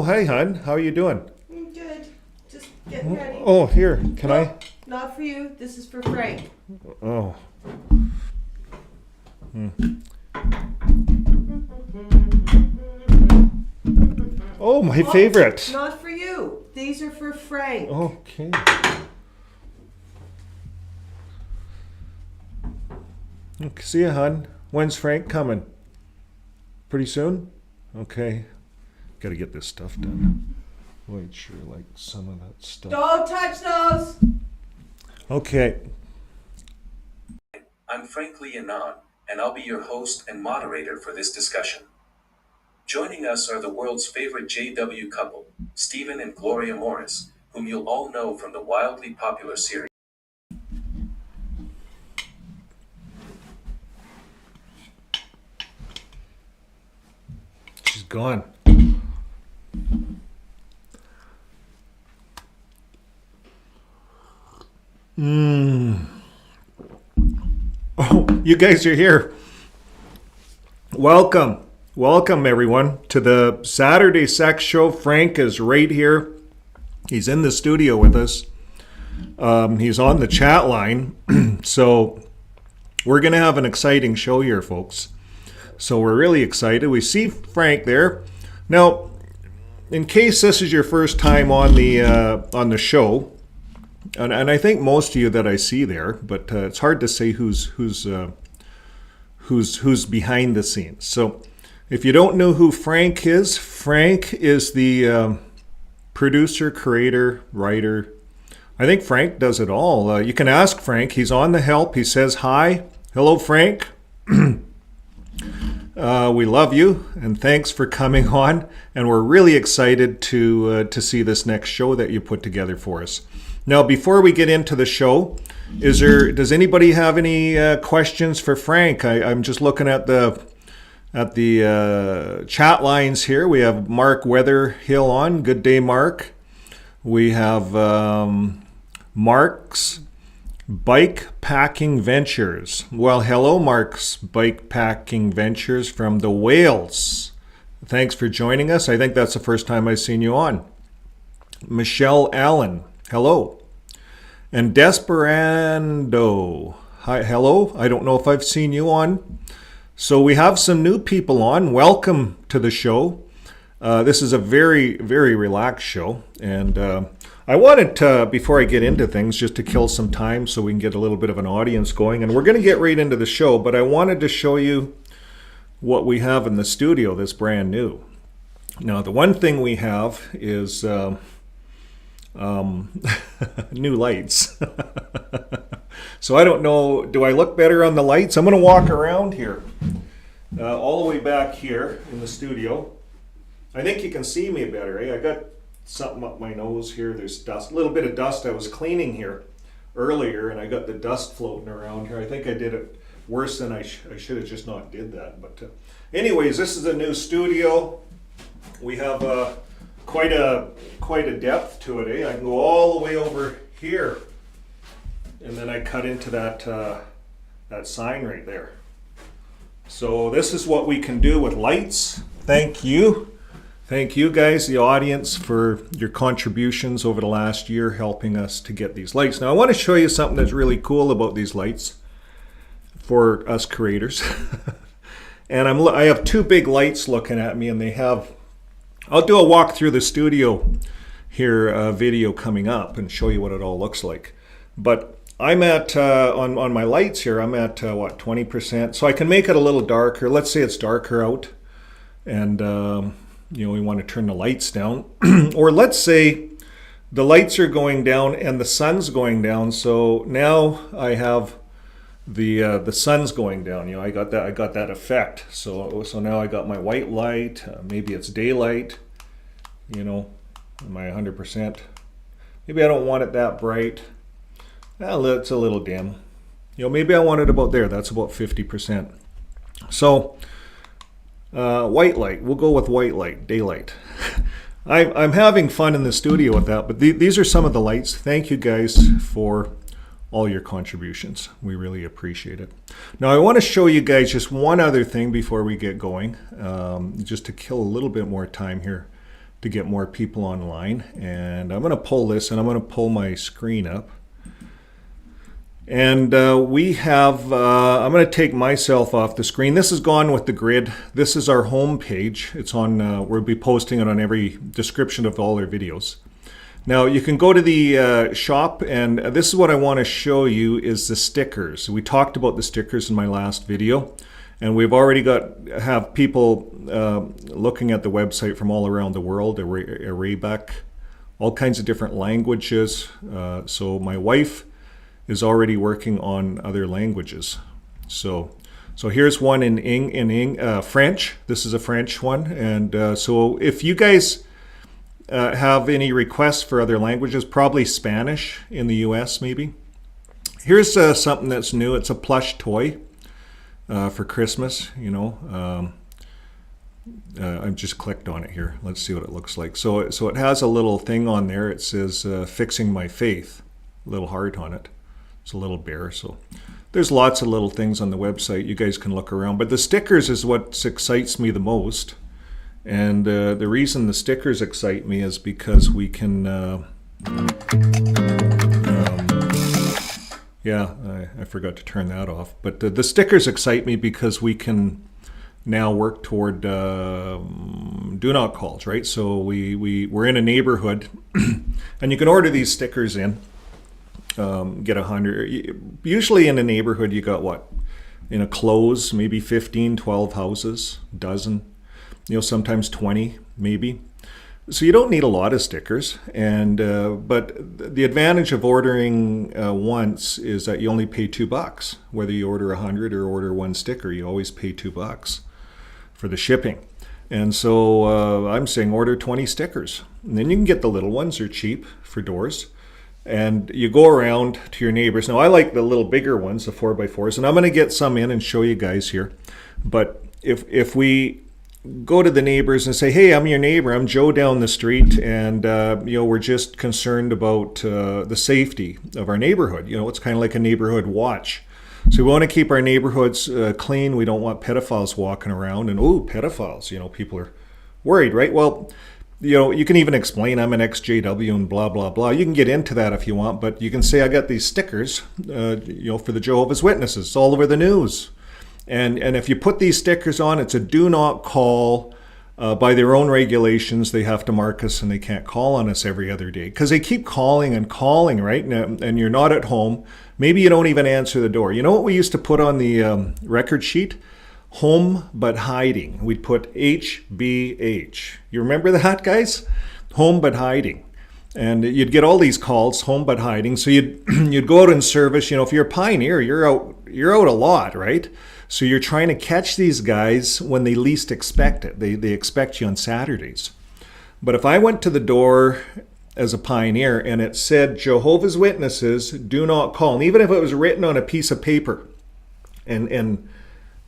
hi, hon. How are you doing? Good. Just getting ready. Oh, here. Can I? Not for you. This is for Frank. Oh. Oh, my favorite. Not for you. These are for Frank. Okay. Okay. See ya, hon. When's Frank coming? Pretty soon? Okay. Got to get this stuff done. I'd sure like some of that stuff. Don't touch those. Okay. I'm Frank Lee Anon, and I'll be your host and moderator for this discussion. Joining us are the world's favorite JW couple, Stephen and Gloria Morris, whom you'll all know from the wildly popular series. She's gone. Oh, you guys are here. Welcome. Welcome, everyone, to the Saturday Sex Show. Frank is right here. He's in the studio with us. He's on the chat line. So we're going to have an exciting show here, folks. So we're really excited. We see Frank there. Now, in case this is your first time on the show, and I think most of you that I see there, but it's hard to say who's behind the scenes. So if you don't know who Frank is the producer, creator, writer. I think Frank does it all. You can ask Frank. He's on the help. He says hi. Hello, Frank. We love you, and thanks for coming on. And we're really excited to see this next show that you put together for us. Now, before we get into the show, does anybody have any questions for Frank? I'm just looking at the chat lines here. We have Mark Weatherhill on. Good day, Mark. We have Mark's Bike Packing Ventures. Well, hello, Mark's Bike Packing Ventures from the Wales. Thanks for joining us. I think that's the first time I've seen you on. Michelle Allen. Hello. And Desperando. Hi, hello. I don't know if I've seen you on. So we have some new people on. Welcome to the show. This is a very, very relaxed show. And I wanted to, before I get into things, just to kill some time so we can get a little bit of an audience going. And we're going to get right into the show, but I wanted to show you what we have in the studio that's brand new. Now, the one thing we have is new lights. So I don't know, do I look better on the lights? I'm going to walk around here, all the way back here in the studio. I think you can see me better, eh? I got something up my nose here. There's dust, a little bit of dust. I was cleaning here earlier and I got the dust floating around here. I think I did it worse than I should have just not did that. But anyways, this is a new studio. We have quite a depth to it, eh? I can go all the way over here, and then I cut into that sign right there. So this is what we can do with lights. Thank you guys, the audience, for your contributions over the last year helping us to get these lights. Now I want to show you something that's really cool about these lights for us creators. And I have two big lights looking at me, and they have, I'll do a walk through the studio here video coming up and show you what it all looks like. But I'm at, on my lights here, I'm at what, 20%. So I can make it a little darker. Let's say it's darker out and we want to turn the lights down. Or let's say the lights are going down and the sun's going down. So now I have the sun's going down. I got that effect. So now I got my white light. Maybe it's daylight. Am I 100%? Maybe I don't want it that bright. It's a little dim. Maybe I want it about there. That's about 50%. So white light. We'll go with white light, daylight. I'm having fun in the studio with that. But these are some of the lights. Thank you guys for all your contributions. We really appreciate it. Now I want to show you guys just one other thing before we get going, just to kill a little bit more time here to get more people online. And I'm going to pull this, and I'm going to pull my screen up. And we have, I'm going to take myself off the screen. This is gone with the grid. This is our home page. It's on, we'll be posting it on every description of all our videos. Now you can go to the shop, and this is what I want to show you is the stickers. We talked about the stickers in my last video, and we've already have people looking at the website from all around the world, Arabic, all kinds of different languages. So my wife is already working on other languages. So here's one in French. This is a French one, and so if you guys have any requests for other languages, probably Spanish in the US maybe. Here's something that's new. It's a plush toy for Christmas, you know. I've just clicked on it here. Let's see what it looks like. So it has a little thing on there. It says fixing my faith, a little heart on it. It's a little bear. So there's lots of little things on the website. You guys can look around, but the stickers is what excites me the most. And the reason the stickers excite me is because we can, I forgot to turn that off. But the stickers excite me because we can now work toward do not calls, right? So we're in a neighborhood, and you can order these stickers in, get 100. Usually in a neighborhood you got what? In a close, maybe 15, 12 houses, dozen. You know, sometimes 20, maybe. So you don't need a lot of stickers, and but the advantage of ordering once is that you only pay $2. Whether you order 100 or order one sticker, you always pay $2 for the shipping. And so I'm saying order 20 stickers, and then you can get the little ones. They're cheap for doors, and you go around to your neighbors. Now I like the little bigger ones, the 4x4s, and I'm going to get some in and show you guys here. But if we go to the neighbors and say, hey, I'm your neighbor, I'm Joe down the street, and you know, we're just concerned about the safety of our neighborhood. You know, it's kind of like a neighborhood watch. So we want to keep our neighborhoods clean. We don't want pedophiles walking around, and pedophiles, you know, people are worried, right? Well, you know, you can even explain I'm an ex-JW and blah, blah, blah. You can get into that if you want, but you can say I got these stickers, you know, for the Jehovah's Witnesses. It's all over the news. And if you put these stickers on, it's a do not call. By their own regulations, they have to mark us, and they can't call on us every other day because they keep calling and calling, right? And you're not at home. Maybe you don't even answer the door. You know what we used to put on the record sheet? Home but hiding. We'd put HBH. You remember that, guys? Home but hiding. And you'd get all these calls, home but hiding. So you'd go out in service. You know, if you're a pioneer, you're out a lot, right? So you're trying to catch these guys when they least expect it. They expect you on Saturdays. But if I went to the door as a pioneer and it said Jehovah's Witnesses do not call, and even if it was written on a piece of paper and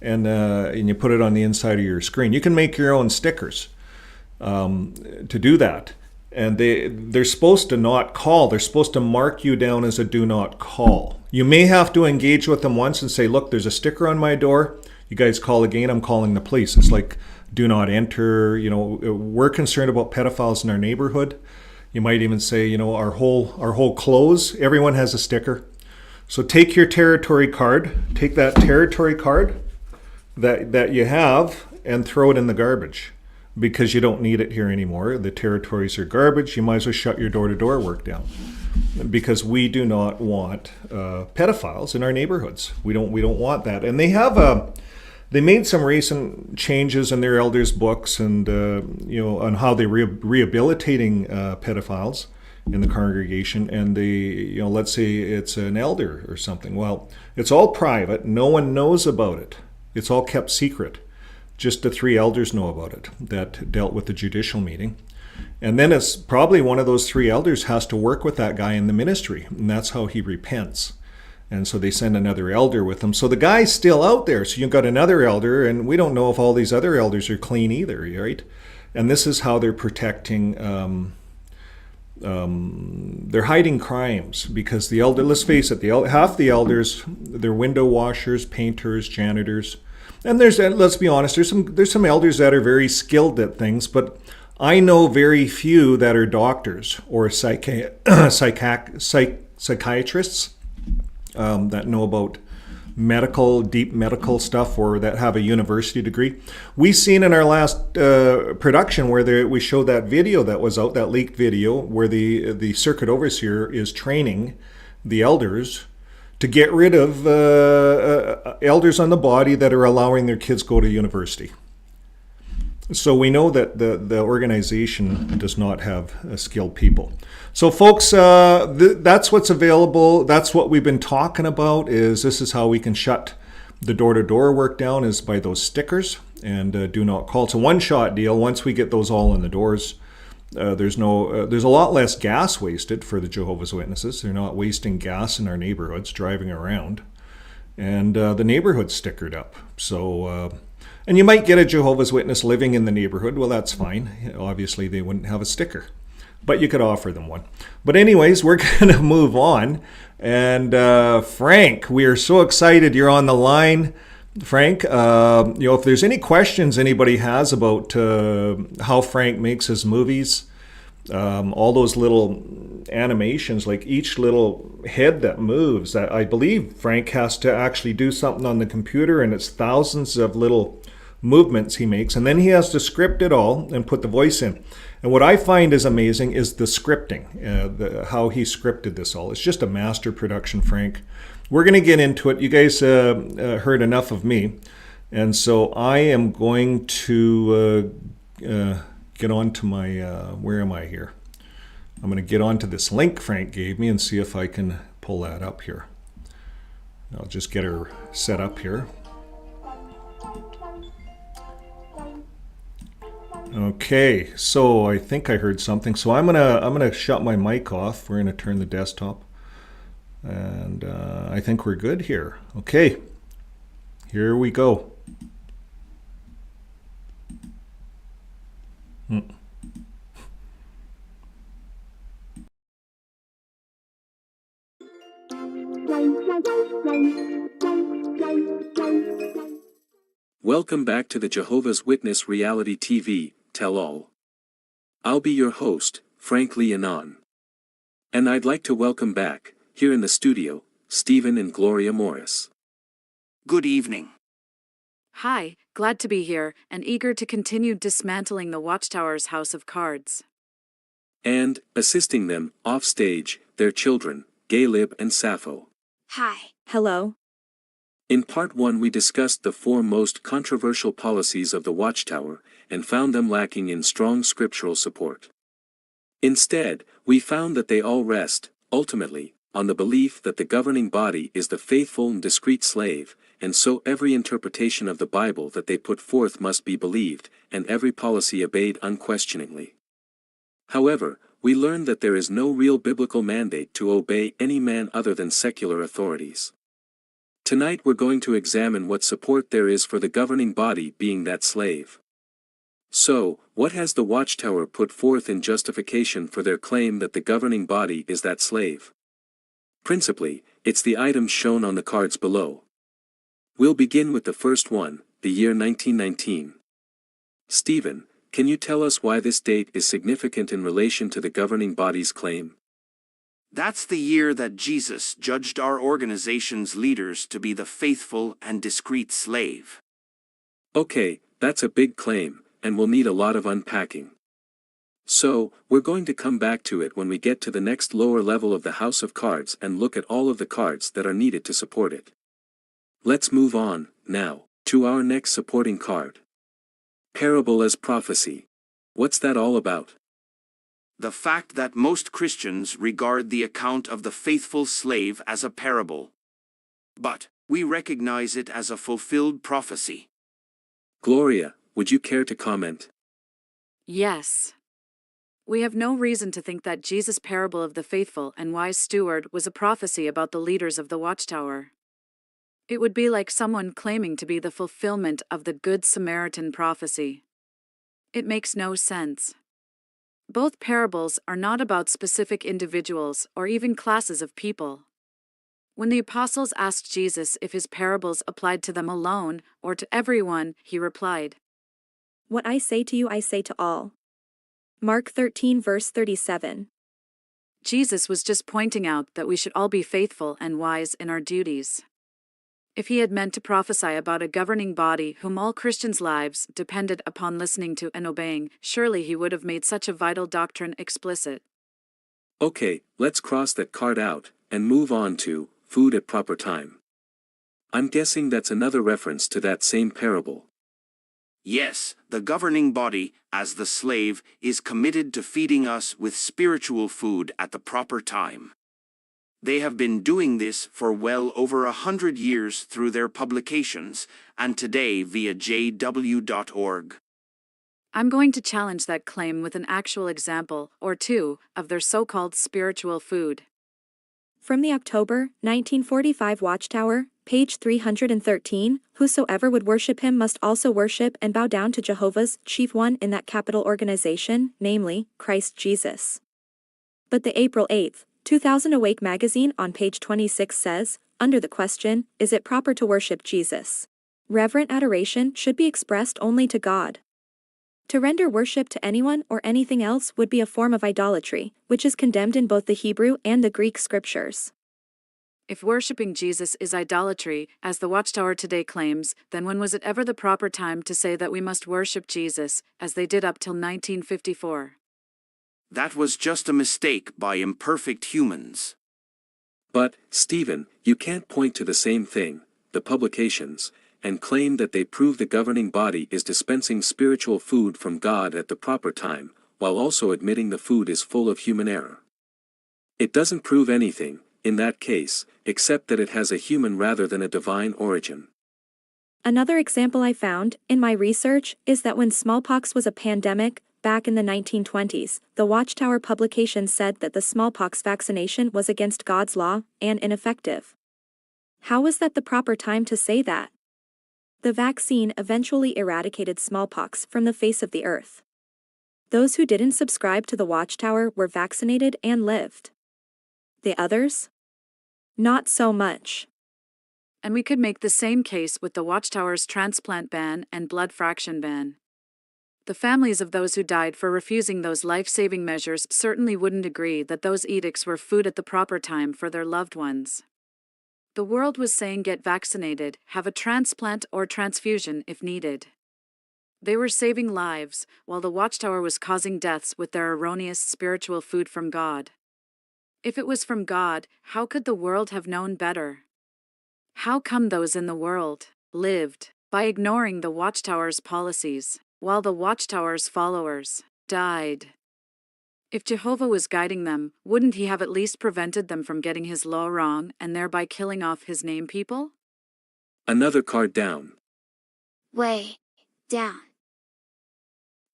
you put it on the inside of your screen, you can make your own stickers to do that. And they're supposed to not call. They're supposed to mark you down as a do not call. You may have to engage with them once and say, look, there's a sticker on my door. You guys call again, I'm calling the police. It's like do not enter. You know, we're concerned about pedophiles in our neighborhood. You might even say, you know, our whole close, everyone has a sticker. So take your territory card, take that territory card that you have and throw it in the garbage, because you don't need it here anymore. The territories are garbage. You might as well shut your door-to-door work down, because we do not want pedophiles in our neighborhoods. We don't want that. And they made some recent changes in their elders' books, and you know, on how they're rehabilitating pedophiles in the congregation. And you know, let's say it's an elder or something. Well, it's all private. No one knows about it. It's all kept secret. Just the 3 elders know about it that dealt with the judicial meeting. And then it's probably one of those 3 elders has to work with that guy in the ministry, and that's how he repents. And so they send another elder with him. So the guy's still out there. So you've got another elder, and we don't know if all these other elders are clean either, right? And this is how they're protecting, they're hiding crimes, because the elder, let's face it, half the elders, they're window washers, painters, janitors. And let's be honest, there's some elders that are very skilled at things, but I know very few that are doctors or psychiatrists that know about deep medical stuff, or that have a university degree. We seen in our last production where we showed that video that was out, that leaked video, where the circuit overseer is training the elders to get rid of elders on the body that are allowing their kids go to university. So we know that the organization does not have skilled people. So folks, that's what's available. That's what we've been talking about. This is how we can shut the door-to-door work down, is by those stickers and do not call. It's a one-shot deal. Once we get those all in the doors, there's a lot less gas wasted for the Jehovah's Witnesses. They're not wasting gas in our neighborhoods driving around, and the neighborhood's stickered up. So. And you might get a Jehovah's Witness living in the neighborhood. Well, that's fine. Obviously, they wouldn't have a sticker, but you could offer them one. But anyways, we're going to move on. And Frank, we are so excited you're on the line. Frank, if there's any questions anybody has about how Frank makes his movies, all those little animations, like each little head that moves, I believe Frank has to actually do something on the computer, and it's thousands of little movements he makes, and then he has to script it all and put the voice in. And what I find is amazing is the scripting, how he scripted this all. It's just a master production, Frank. We're going to get into it. You guys heard enough of me, and so I am going to get on to my, where am I here? I'm going to get onto this link Frank gave me and see if I can pull that up here. I'll just get her set up here. Okay, so I think I heard something. So I'm gonna shut my mic off. We're gonna turn the desktop, and I think we're good here. Okay, here we go. Welcome back to the Jehovah's Witness Reality TV, Tell All. I'll be your host, Frank Lee Anon. And I'd like to welcome back, here in the studio, Stephen and Gloria Morris. Good evening. Hi, glad to be here, and eager to continue dismantling the Watchtower's house of cards. And, assisting them, off stage, their children, Galib and Sappho. Hi. Hello. In part 1 we discussed the 4 most controversial policies of the Watchtower, and found them lacking in strong scriptural support. Instead, we found that they all rest, ultimately, on the belief that the governing body is the faithful and discreet slave, and so every interpretation of the Bible that they put forth must be believed, and every policy obeyed unquestioningly. However, we learned that there is no real biblical mandate to obey any man other than secular authorities. Tonight we're going to examine what support there is for the governing body being that slave. So, what has the Watchtower put forth in justification for their claim that the governing body is that slave? Principally, it's the items shown on the cards below. We'll begin with the first one, the year 1919. Stephen, can you tell us why this date is significant in relation to the governing body's claim? That's the year that Jesus judged our organization's leaders to be the faithful and discreet slave. Okay, that's a big claim, and we'll need a lot of unpacking. So, we're going to come back to it when we get to the next lower level of the house of cards and look at all of the cards that are needed to support it. Let's move on, now, to our next supporting card. Parable as prophecy. What's that all about? The fact that most Christians regard the account of the faithful slave as a parable. But we recognize it as a fulfilled prophecy. Gloria, would you care to comment? Yes. We have no reason to think that Jesus' parable of the faithful and wise steward was a prophecy about the leaders of the Watchtower. It would be like someone claiming to be the fulfillment of the Good Samaritan prophecy. It makes no sense. Both parables are not about specific individuals or even classes of people. When the apostles asked Jesus if his parables applied to them alone or to everyone, he replied, What I say to you, I say to all. Mark 13 verse 37. Jesus was just pointing out that we should all be faithful and wise in our duties. If he had meant to prophesy about a governing body whom all Christians' lives depended upon listening to and obeying, surely he would have made such a vital doctrine explicit. Okay, let's cross that card out, and move on to food at proper time. I'm guessing that's another reference to that same parable. Yes, the governing body, as the slave, is committed to feeding us with spiritual food at the proper time. They have been doing this for well over 100 years through their publications, and today via jw.org. I'm going to challenge that claim with an actual example or two of their so-called spiritual food. From the October 1945 Watchtower, page 313, whosoever would worship him must also worship and bow down to Jehovah's chief one in that capital organization, namely, Christ Jesus. But the April 8, 2000 Awake magazine on page 26 says, under the question, is it proper to worship Jesus? Reverent adoration should be expressed only to God. To render worship to anyone or anything else would be a form of idolatry, which is condemned in both the Hebrew and the Greek scriptures. If worshipping Jesus is idolatry, as the Watchtower today claims, then when was it ever the proper time to say that we must worship Jesus, as they did up till 1954? That was just a mistake by imperfect humans. But, Stephen, you can't point to the same thing, the publications, and claim that they prove the governing body is dispensing spiritual food from God at the proper time, while also admitting the food is full of human error. It doesn't prove anything, in that case, except that it has a human rather than a divine origin. Another example I found, in my research, is that when smallpox was a pandemic, back in the 1920s, the Watchtower publication said that the smallpox vaccination was against God's law, and ineffective. How was that the proper time to say that? The vaccine eventually eradicated smallpox from the face of the earth. Those who didn't subscribe to the Watchtower were vaccinated and lived. The others? Not so much. And we could make the same case with the Watchtower's transplant ban and blood fraction ban. The families of those who died for refusing those life-saving measures certainly wouldn't agree that those edicts were food at the proper time for their loved ones. The world was saying get vaccinated, have a transplant or transfusion if needed. They were saving lives, while the Watchtower was causing deaths with their erroneous spiritual food from God. If it was from God, how could the world have known better? How come those in the world lived by ignoring the Watchtower's policies, while the Watchtower's followers died? If Jehovah was guiding them, wouldn't he have at least prevented them from getting his law wrong and thereby killing off his name people? Another card down. Way down.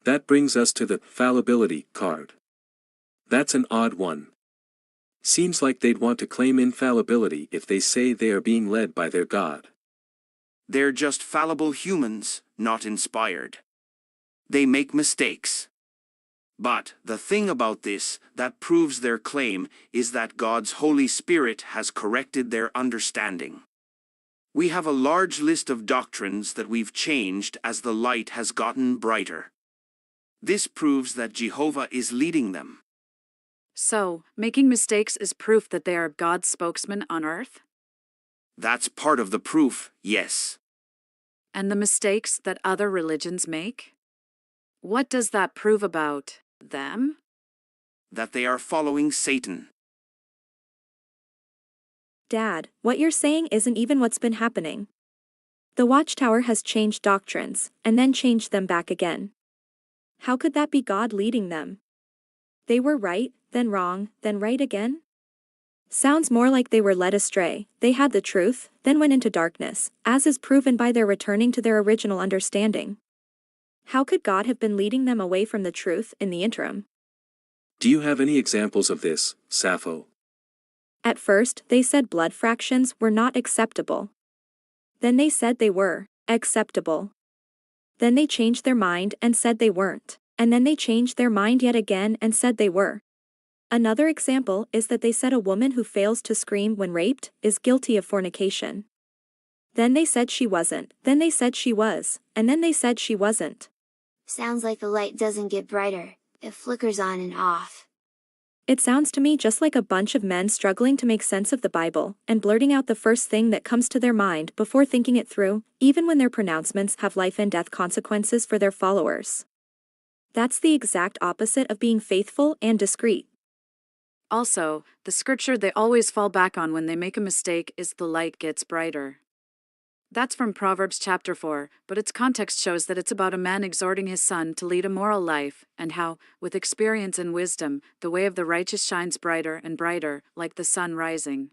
That brings us to the fallibility card. That's an odd one. Seems like they'd want to claim infallibility if they say they are being led by their God. They're just fallible humans, not inspired. They make mistakes. But the thing about this that proves their claim is that God's Holy Spirit has corrected their understanding. We have a large list of doctrines that we've changed as the light has gotten brighter. This proves that Jehovah is leading them. So, making mistakes is proof that they are God's spokesman on earth? That's part of the proof, yes. And the mistakes that other religions make? What does that prove about them? That they are following Satan. Dad, what you're saying isn't even what's been happening. The Watchtower has changed doctrines, and then changed them back again. How could that be God leading them? They were right, then wrong, then right again? Sounds more like they were led astray. They had the truth, then went into darkness, as is proven by their returning to their original understanding. How could God have been leading them away from the truth in the interim? Do you have any examples of this, Sappho? At first, they said blood fractions were not acceptable. Then they said they were acceptable. Then they changed their mind and said they weren't, and then they changed their mind yet again and said they were. Another example is that they said a woman who fails to scream when raped is guilty of fornication. Then they said she wasn't, then they said she was, and then they said she wasn't. Sounds like the light doesn't get brighter, it flickers on and off. It sounds to me just like a bunch of men struggling to make sense of the Bible, and blurting out the first thing that comes to their mind before thinking it through, even when their pronouncements have life and death consequences for their followers. That's the exact opposite of being faithful and discreet. Also, the scripture they always fall back on when they make a mistake is "the light gets brighter." That's from Proverbs chapter 4, but its context shows that it's about a man exhorting his son to lead a moral life, and how, with experience and wisdom, the way of the righteous shines brighter and brighter, like the sun rising.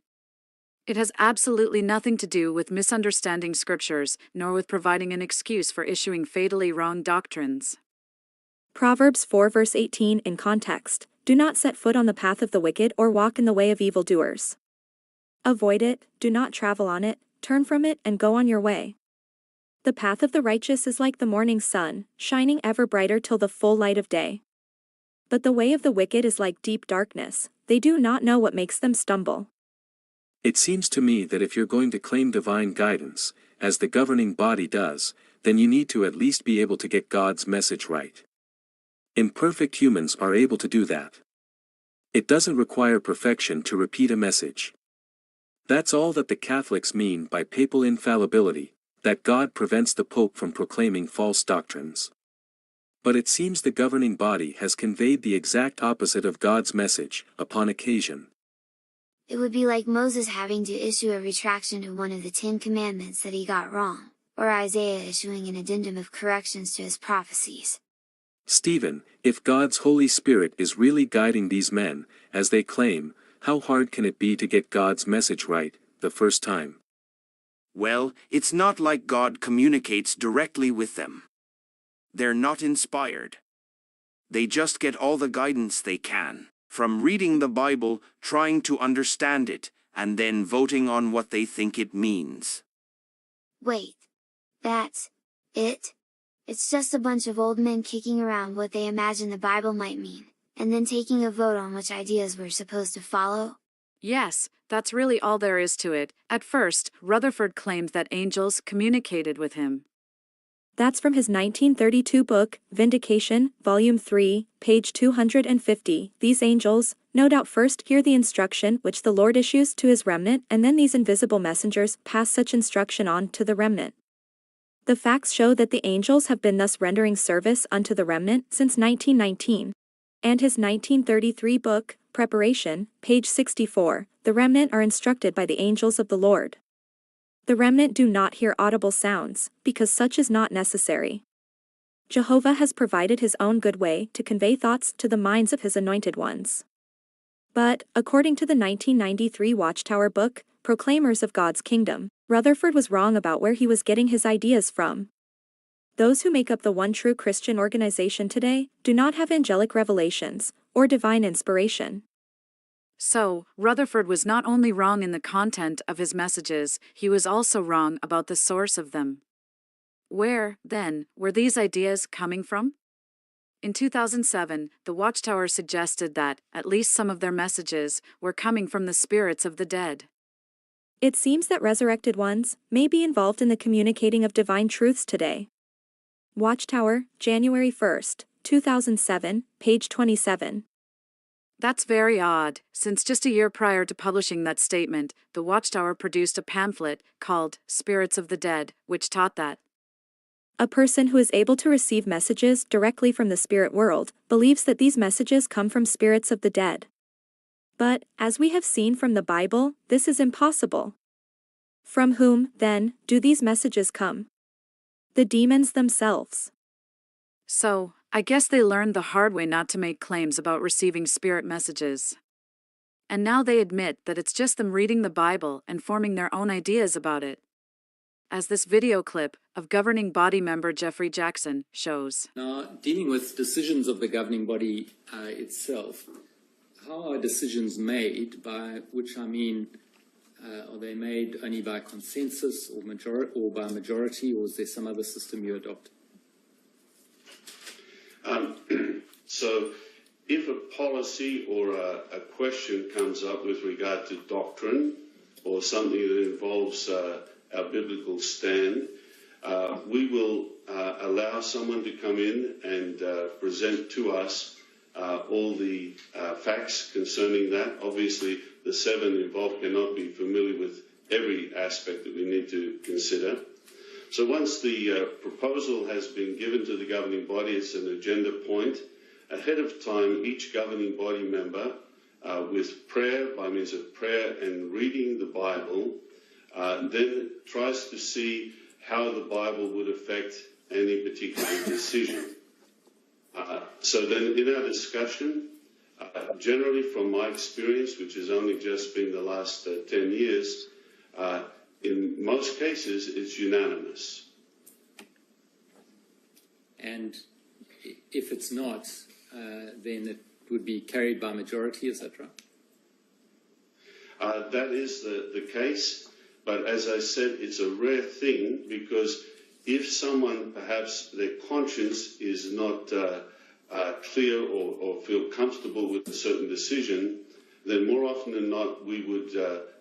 It has absolutely nothing to do with misunderstanding scriptures, nor with providing an excuse for issuing fatally wrong doctrines. Proverbs 4 verse 18 in context: "Do not set foot on the path of the wicked or walk in the way of evildoers. Avoid it, do not travel on it, turn from it and go on your way. The path of the righteous is like the morning sun, shining ever brighter till the full light of day. But the way of the wicked is like deep darkness, they do not know what makes them stumble." It seems to me that if you're going to claim divine guidance, as the governing body does, then you need to at least be able to get God's message right. Imperfect humans are able to do that. It doesn't require perfection to repeat a message. That's all that the Catholics mean by papal infallibility, that God prevents the Pope from proclaiming false doctrines. But it seems the governing body has conveyed the exact opposite of God's message, upon occasion. It would be like Moses having to issue a retraction to one of the 10 Commandments that he got wrong, or Isaiah issuing an addendum of corrections to his prophecies. Stephen, if God's Holy Spirit is really guiding these men, as they claim, how hard can it be to get God's message right, the first time? Well, it's not like God communicates directly with them. They're not inspired. They just get all the guidance they can, from reading the Bible, trying to understand it, and then voting on what they think it means. Wait. That's it? It's just a bunch of old men kicking around what they imagine the Bible might mean, and then taking a vote on which ideas we're supposed to follow? Yes, that's really all there is to it. At first, Rutherford claimed that angels communicated with him. That's from his 1932 book, Vindication, Volume 3, page 250. These angels, no doubt, first hear the instruction which the Lord issues to his remnant, and then these invisible messengers pass such instruction on to the remnant. The facts show that the angels have been thus rendering service unto the remnant since 1919. And his 1933 book, Preparation, page 64, the remnant are instructed by the angels of the Lord. The remnant do not hear audible sounds, because such is not necessary. Jehovah has provided his own good way to convey thoughts to the minds of his anointed ones. But, according to the 1993 Watchtower book, Proclaimers of God's Kingdom, Rutherford was wrong about where he was getting his ideas from. Those who make up the one true Christian organization today do not have angelic revelations or divine inspiration. So, Rutherford was not only wrong in the content of his messages, he was also wrong about the source of them. Where, then, were these ideas coming from? In 2007, the Watchtower suggested that at least some of their messages were coming from the spirits of the dead. It seems that resurrected ones may be involved in the communicating of divine truths today. Watchtower, January 1st, 2007, page 27. That's very odd, since just a year prior to publishing that statement, the Watchtower produced a pamphlet called Spirits of the Dead, which taught that a person who is able to receive messages directly from the spirit world believes that these messages come from spirits of the dead. But, as we have seen from the Bible, this is impossible. From whom, then, do these messages come? The demons themselves. So, I guess they learned the hard way not to make claims about receiving spirit messages. And now they admit that it's just them reading the Bible and forming their own ideas about it. As this video clip of governing body member Jeffrey Jackson shows. Now, dealing with decisions of the governing body itself, how are decisions made, by which I mean, are they made only by consensus or by majority, or is there some other system you adopt? So if a policy or a question comes up with regard to doctrine or something that involves our biblical stand, we will allow someone to come in and present to us all the facts concerning that. Obviously, the 7 involved cannot be familiar with every aspect that we need to consider. So once the proposal has been given to the governing body, it's an agenda point. Ahead of time, each governing body member, with prayer, by means of prayer and reading the Bible, then tries to see how the Bible would affect any particular decision. So then in our discussion, generally from my experience, which has only just been the last 10 years, in most cases it's unanimous. And if it's not, then it would be carried by majority, is that right? That is the case, but as I said, it's a rare thing, because if someone, perhaps their conscience is not clear or feel comfortable with a certain decision, then more often than not we would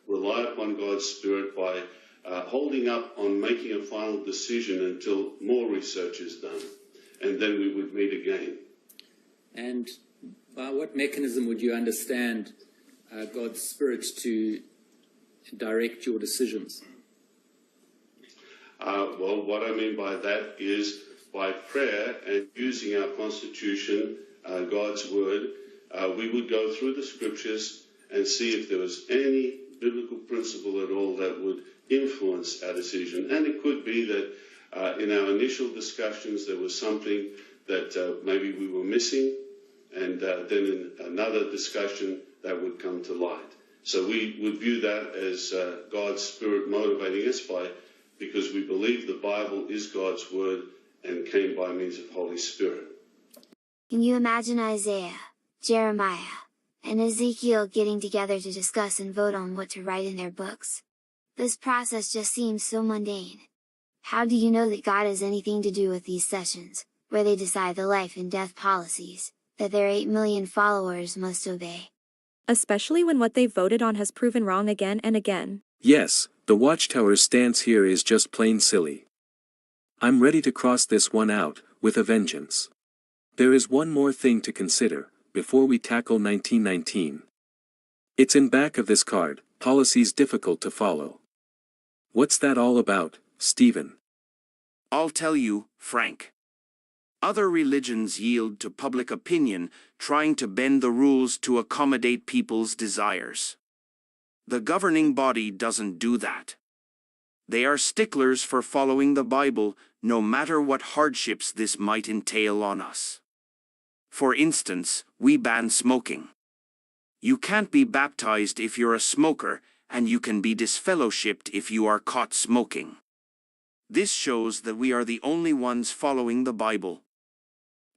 rely upon God's Spirit by holding up on making a final decision until more research is done, and then we would meet again. And by what mechanism would you understand God's Spirit to direct your decisions? Well, what I mean by that is by prayer and using our Constitution, God's Word, we would go through the Scriptures and see if there was any biblical principle at all that would influence our decision. And it could be that in our initial discussions there was something that maybe we were missing, and then in another discussion that would come to light. So we would view that as God's Spirit motivating us because we believe the Bible is God's Word and came by means of Holy Spirit. Can you imagine Isaiah, Jeremiah, and Ezekiel getting together to discuss and vote on what to write in their books? This process just seems so mundane. How do you know that God has anything to do with these sessions, where they decide the life and death policies that their 8 million followers must obey? Especially when what they've voted on has proven wrong again and again. Yes, the Watchtower's stance here is just plain silly. I'm ready to cross this one out, with a vengeance. There is one more thing to consider, before we tackle 1919. It's in back of this card, policies difficult to follow. What's that all about, Stephen? I'll tell you, Frank. Other religions yield to public opinion, trying to bend the rules to accommodate people's desires. The governing body doesn't do that. They are sticklers for following the Bible, no matter what hardships this might entail on us. For instance, we ban smoking. You can't be baptized if you're a smoker, and you can be disfellowshipped if you are caught smoking. This shows that we are the only ones following the Bible.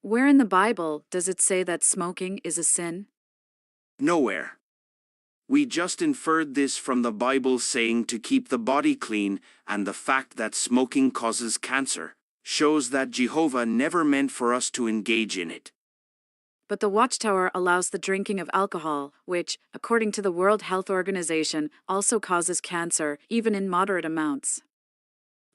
Where in the Bible does it say that smoking is a sin? Nowhere. We just inferred this from the Bible saying to keep the body clean, and the fact that smoking causes cancer shows that Jehovah never meant for us to engage in it. But the Watchtower allows the drinking of alcohol, which, according to the World Health Organization, also causes cancer, even in moderate amounts.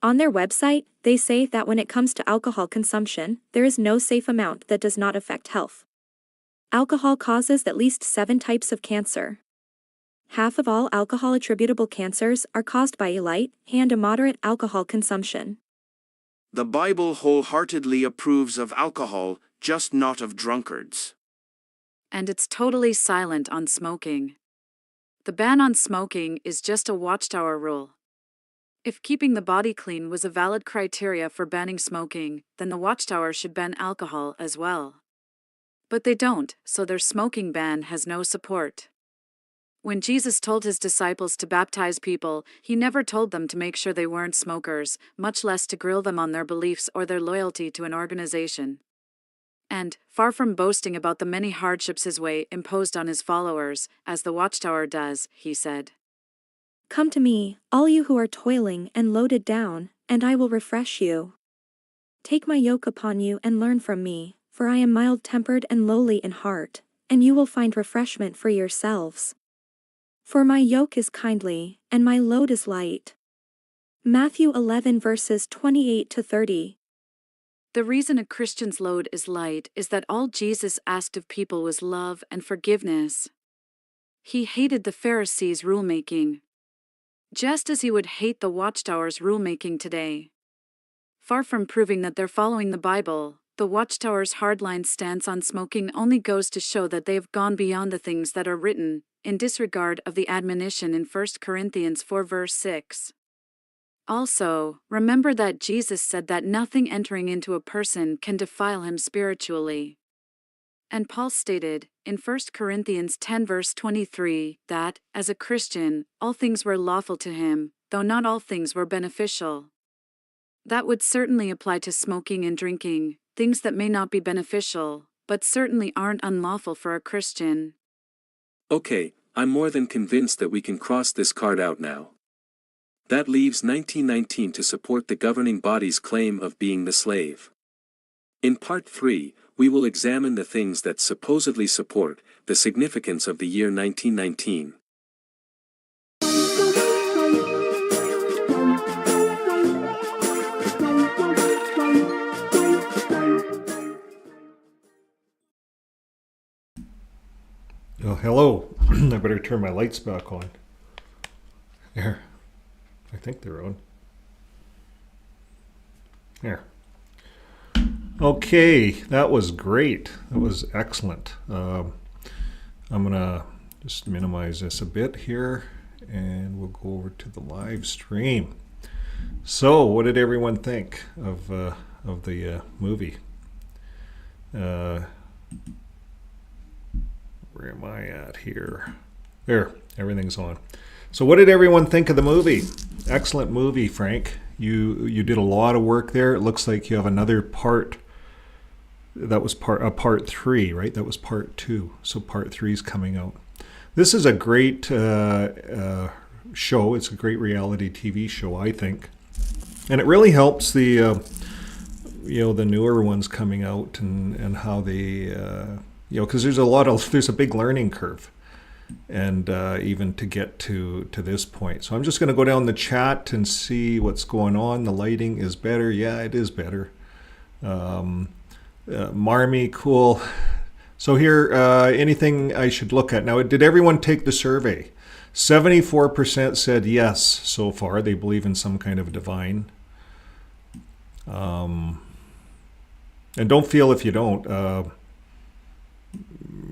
On their website, they say that when it comes to alcohol consumption, there is no safe amount that does not affect health. Alcohol causes at least 7 types of cancer. Half of all alcohol-attributable cancers are caused by light and moderate alcohol consumption. The Bible wholeheartedly approves of alcohol, just not of drunkards. And it's totally silent on smoking. The ban on smoking is just a Watchtower rule. If keeping the body clean was a valid criteria for banning smoking, then the Watchtower should ban alcohol as well. But they don't, so their smoking ban has no support. When Jesus told his disciples to baptize people, he never told them to make sure they weren't smokers, much less to grill them on their beliefs or their loyalty to an organization. And, far from boasting about the many hardships his way imposed on his followers, as the Watchtower does, he said, "Come to me, all you who are toiling and loaded down, and I will refresh you. Take my yoke upon you and learn from me, for I am mild-tempered and lowly in heart, and you will find refreshment for yourselves. For my yoke is kindly, and my load is light." Matthew 11 verses 28 to 30. The reason a Christian's load is light is that all Jesus asked of people was love and forgiveness. He hated the Pharisees' rulemaking, just as he would hate the Watchtower's rulemaking today. Far from proving that they're following the Bible, the Watchtower's hardline stance on smoking only goes to show that they have gone beyond the things that are written, in disregard of the admonition in 1 Corinthians 4 verse 6. Also, remember that Jesus said that nothing entering into a person can defile him spiritually. And Paul stated, in 1 Corinthians 10 verse 23, that, as a Christian, all things were lawful to him, though not all things were beneficial. That would certainly apply to smoking and drinking, things that may not be beneficial, but certainly aren't unlawful for a Christian. Okay, I'm more than convinced that we can cross this card out now. That leaves 1919 to support the governing body's claim of being the slave. In Part 3, we will examine the things that supposedly support the significance of the year 1919. Oh, hello. I better turn my lights back on. There. I think they're on. There. Okay, that was great. That was excellent. I'm going to just minimize this a bit here, and we'll go over to the live stream. So, what did everyone think of the movie? Where am I at here? There, everything's on. So what did everyone think of the movie? Excellent movie, Frank. You did a lot of work there. It looks like you have another part. That was part 3, right? That was part 2. So part 3 is coming out. This is a great show. It's a great reality TV show, I think. And it really helps the the newer ones coming out and how they because there's a big learning curve. And even to get to this point. So I'm just going to go down the chat and see what's going on. The lighting is better. Yeah, it is better. Marmy, cool. So here, anything I should look at. Now, did everyone take the survey? 74% said yes so far. They believe in some kind of divine. And don't feel if you don't.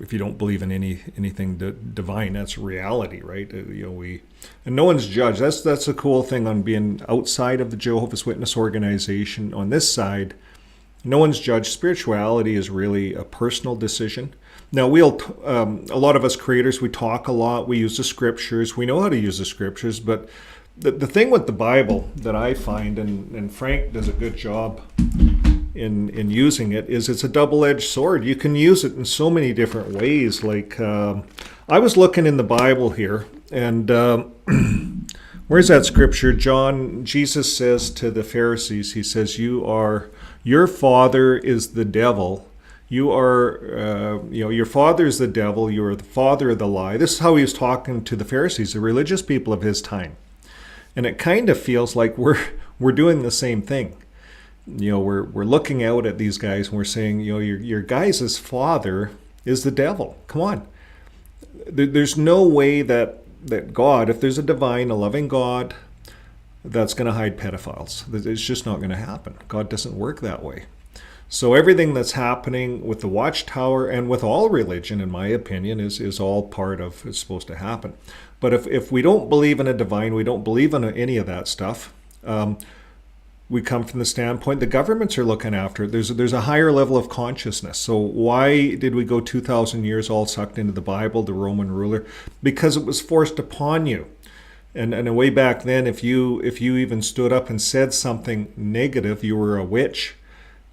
If you don't believe in anything divine, that's reality, right? And no one's judged. That's a cool thing on being outside of the Jehovah's Witness organization. On this side, no one's judged. Spirituality is really a personal decision. Now, a lot of us creators, we talk a lot. We use the scriptures. We know how to use the scriptures. But the thing with the Bible that I find, and Frank does a good job in using it, is it's a double-edged sword. You can use it in so many different ways. Like I was looking in the Bible here, and where's that scripture? Jesus says to the Pharisees, he says, your father is the devil. You are, your father is the devil. You are the father of the lie. This is how he was talking to the Pharisees, the religious people of his time. And it kind of feels like we're doing the same thing. We're looking out at these guys and we're saying, your guys' father is the devil. Come on. There's no way that God, if there's a divine, a loving God, that's going to hide pedophiles. It's just not going to happen. God doesn't work that way. So everything that's happening with the Watchtower and with all religion, in my opinion, is all part of it's supposed to happen. But if we don't believe in a divine, we don't believe in any of that stuff, we come from the standpoint the governments are looking after it. There's a higher level of consciousness. So why did we go 2,000 years all sucked into the Bible, the Roman ruler? Because it was forced upon you. And way back then, if you even stood up and said something negative, you were a witch.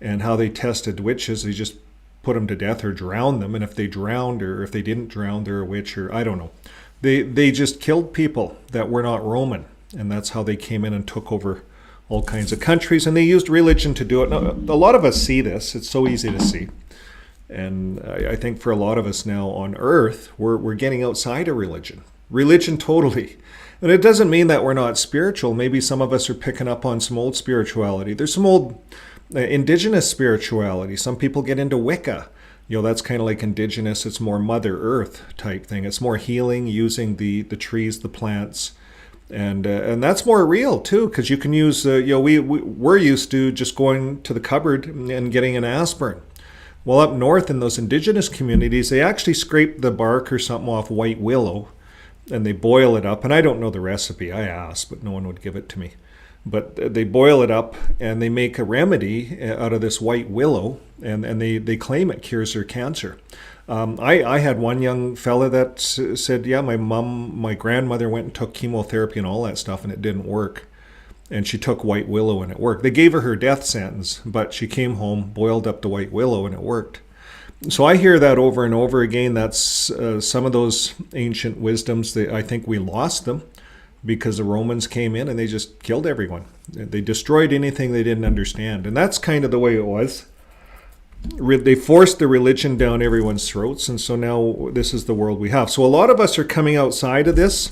And how they tested witches, they just put them to death or drowned them. And if they drowned or if they didn't drown, they're a witch, or I don't know. They just killed people that were not Roman. And that's how they came in and took over all kinds of countries, and they used religion to do it. Now, a lot of us see this. It's so easy to see. And I think for a lot of us now on earth, we're getting outside of religion. Religion totally. And it doesn't mean that we're not spiritual. Maybe some of us are picking up on some old spirituality. There's some old Indigenous spirituality. Some people get into Wicca. That's kind of like indigenous. It's more Mother Earth type thing. It's more healing using the trees, the plants. And that's more real too, because you can use, we're used to just going to the cupboard and getting an aspirin. Well, up north in those indigenous communities, they actually scrape the bark or something off white willow and they boil it up. And I don't know the recipe. I asked, but no one would give it to me. But they boil it up and they make a remedy out of this white willow, and they claim it cures their cancer. I had one young fella that said, yeah, my grandmother went and took chemotherapy and all that stuff and it didn't work. And she took white willow and it worked. They gave her death sentence, but she came home, boiled up the white willow, and it worked. So I hear that over and over again. That's some of those ancient wisdoms. I think we lost them because the Romans came in and they just killed everyone. They destroyed anything they didn't understand. And that's kind of the way it was. They forced the religion down everyone's throats, and so now this is the world we have. So a lot of us are coming outside of this,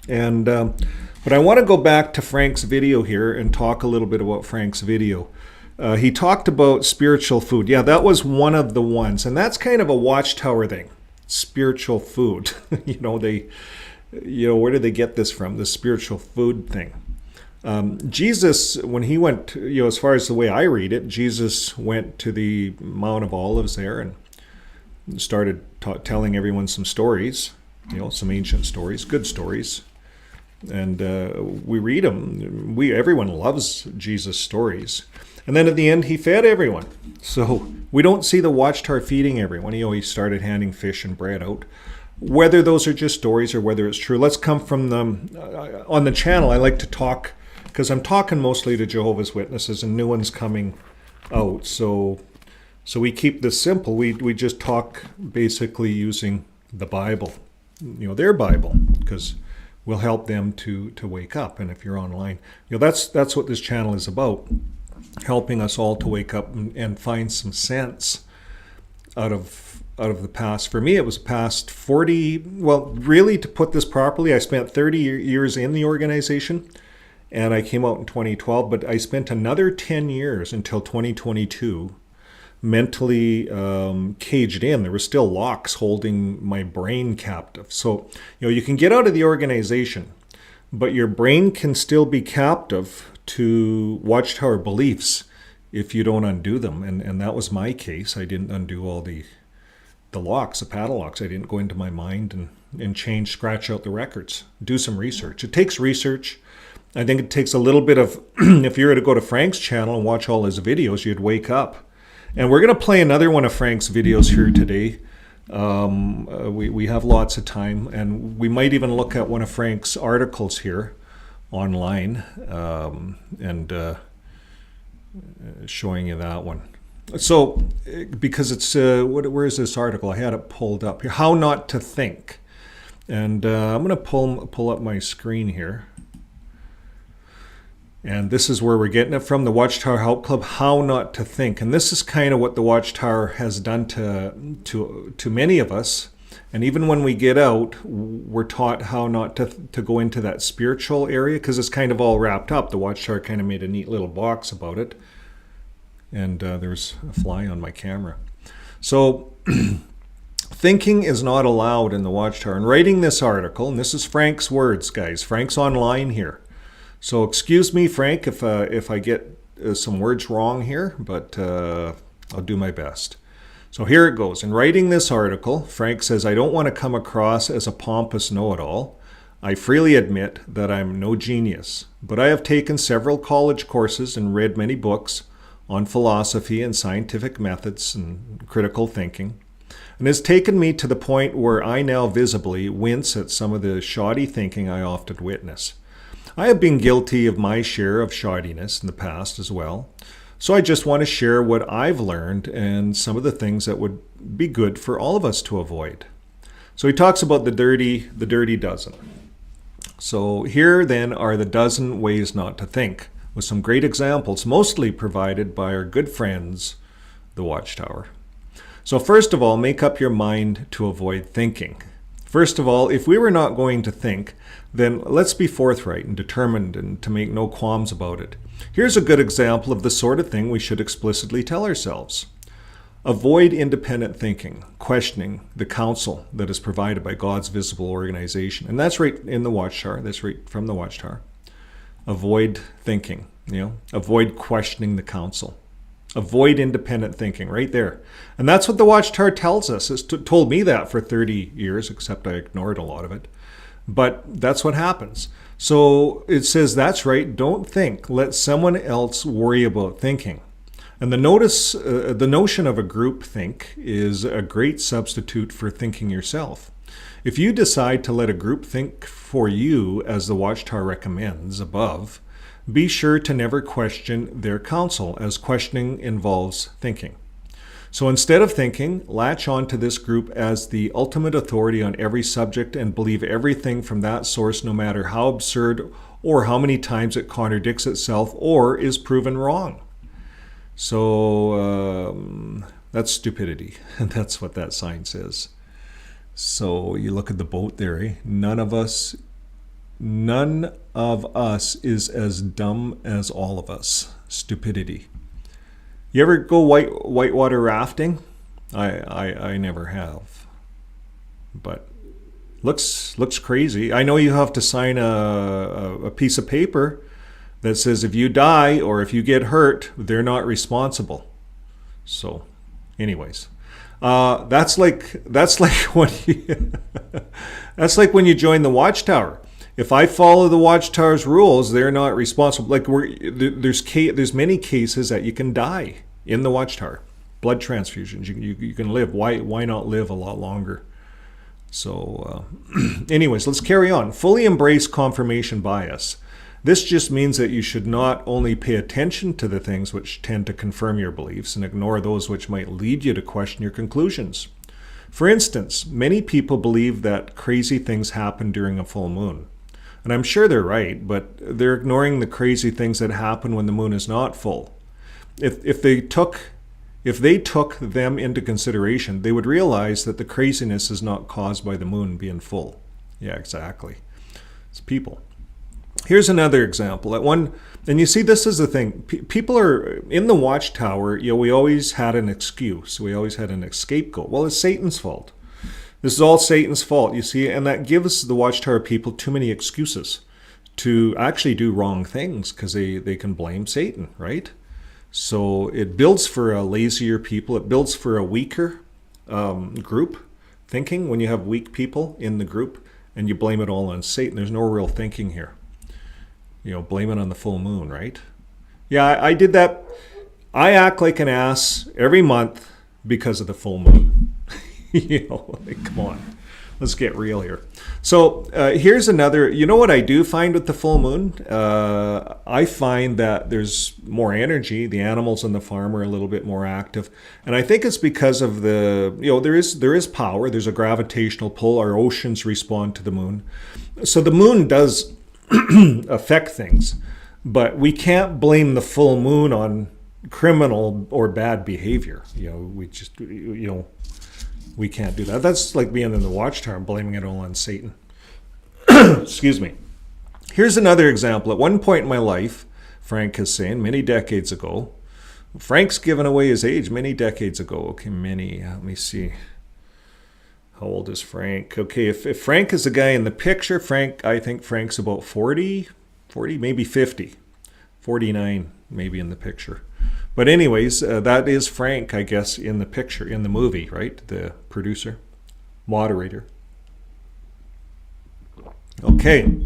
and but I want to go back to Frank's video here and talk a little bit about Frank's video. He talked about spiritual food. Yeah, that was one of the ones, and that's kind of a watchtower thing. Spiritual food. Where did they get this from? The spiritual food thing. Jesus, when he went, as far as the way I read it, Jesus went to the Mount of Olives there and started telling everyone some stories, some ancient stories, good stories. And we read them. Everyone loves Jesus' stories. And then at the end, he fed everyone. So we don't see the watchtower feeding everyone. He started handing fish and bread out. Whether those are just stories or whether it's true, let's come from them. On the channel, I like to talk, because I'm talking mostly to Jehovah's Witnesses and new ones coming out. So we keep this simple. We just talk basically using the Bible, their Bible, because we'll help them to wake up. And if you're online, that's what this channel is about, helping us all to wake up and find some sense out of the past. For me, it was past 40, well, really, to put this properly, I spent 30 years in the organization, and I came out in 2012, but I spent another 10 years until 2022 mentally caged in. There were still locks holding my brain captive. So, you can get out of the organization, but your brain can still be captive to watchtower beliefs if you don't undo them. And that was my case. I didn't undo all the locks, the padlocks. I didn't go into my mind and scratch out the records, do some research. It takes research. I think it takes a little bit of, if you were to go to Frank's channel and watch all his videos, you'd wake up. And we're going to play another one of Frank's videos here today. We have lots of time, and we might even look at one of Frank's articles here online and showing you that one. So, because it's, where is this article? I had it pulled up here. How Not to Think. And I'm going to pull up my screen here. And this is where we're getting it from, the Watchtower Help Club, How Not to Think. And this is kind of what the Watchtower has done to many of us. And even when we get out, we're taught how not to go into that spiritual area, because it's kind of all wrapped up. The Watchtower kind of made a neat little box about it. And there's a fly on my camera. So thinking is not allowed in the Watchtower. And writing this article, and this is Frank's words, guys. Frank's online here. So excuse me, Frank, if I get some words wrong here, but I'll do my best. So here it goes. In writing this article, Frank says, I don't want to come across as a pompous know-it-all. I freely admit that I'm no genius, but I have taken several college courses and read many books on philosophy and scientific methods and critical thinking, and it's taken me to the point where I now visibly wince at some of the shoddy thinking I often witness. I have been guilty of my share of shoddiness in the past as well, so I just want to share what I've learned and some of the things that would be good for all of us to avoid. So he talks about the dirty dozen. So here then are the dozen ways not to think, with some great examples, mostly provided by our good friends, the Watchtower. So first of all, make up your mind to avoid thinking. First of all, if we were not going to think, then let's be forthright and determined and to make no qualms about it. Here's a good example of the sort of thing we should explicitly tell ourselves. Avoid independent thinking, questioning the counsel that is provided by God's visible organization. And that's right in the Watchtower. That's right from the Watchtower. Avoid thinking, avoid questioning the counsel. Avoid independent thinking, right there. And that's what the Watchtower tells us. It's told me that for 30 years, except I ignored a lot of it. But that's what happens. So it says, that's right, don't think. Let someone else worry about thinking. And the notion of a group think is a great substitute for thinking yourself. If you decide to let a group think for you, as the Watchtower recommends above, be sure to never question their counsel, as questioning involves thinking. So instead of thinking, latch on to this group as the ultimate authority on every subject and believe everything from that source, no matter how absurd or how many times it contradicts itself or is proven wrong. So that's stupidity, and that's what that sign says. So you look at the boat there, eh? None of us is as dumb as all of us. Stupidity. You ever go whitewater rafting? I never have. But looks crazy. I know you have to sign a piece of paper that says if you die or if you get hurt, they're not responsible. So, anyways, that's like when that's like when you join the Watchtower. If I follow the Watchtower's rules, they're not responsible. Like there's many cases that you can die in the Watchtower. Blood transfusions, you can live. Why not live a lot longer? So, anyways, let's carry on. Fully embrace confirmation bias. This just means that you should not only pay attention to the things which tend to confirm your beliefs and ignore those which might lead you to question your conclusions. For instance, many people believe that crazy things happen during a full moon. And I'm sure they're right, but they're ignoring the crazy things that happen when the moon is not full. If they took them into consideration, they would realize that the craziness is not caused by the moon being full. Yeah, exactly. It's people. Here's another example. And you see, this is the thing. People are in the Watchtower. We always had an excuse. We always had an scapegoat. Well, it's Satan's fault. This is all Satan's fault, you see, and that gives the Watchtower people too many excuses to actually do wrong things because they can blame Satan, right? So it builds for a lazier people. It builds for a weaker group thinking when you have weak people in the group and you blame it all on Satan. There's no real thinking here. Blame it on the full moon, right? Yeah, I did that. I act like an ass every month because of the full moon. Come on, let's get real here. So here's another, what I do find with the full moon? I find that there's more energy. The animals on the farm are a little bit more active. And I think it's because of there is power. There's a gravitational pull. Our oceans respond to the moon. So the moon does affect things. But we can't blame the full moon on criminal or bad behavior. We can't do that. That's like being in the Watchtower and blaming it all on Satan. Excuse me. Here's another example. At one point in my life, Frank is saying, many decades ago, Frank's given away his age many decades ago. Okay, let me see. How old is Frank? Okay, if Frank is the guy in the picture, I think Frank's about 40, maybe 50. 49 maybe in the picture. But anyways, that is Frank, I guess, in the picture, in the movie, right? The producer, moderator. Okay.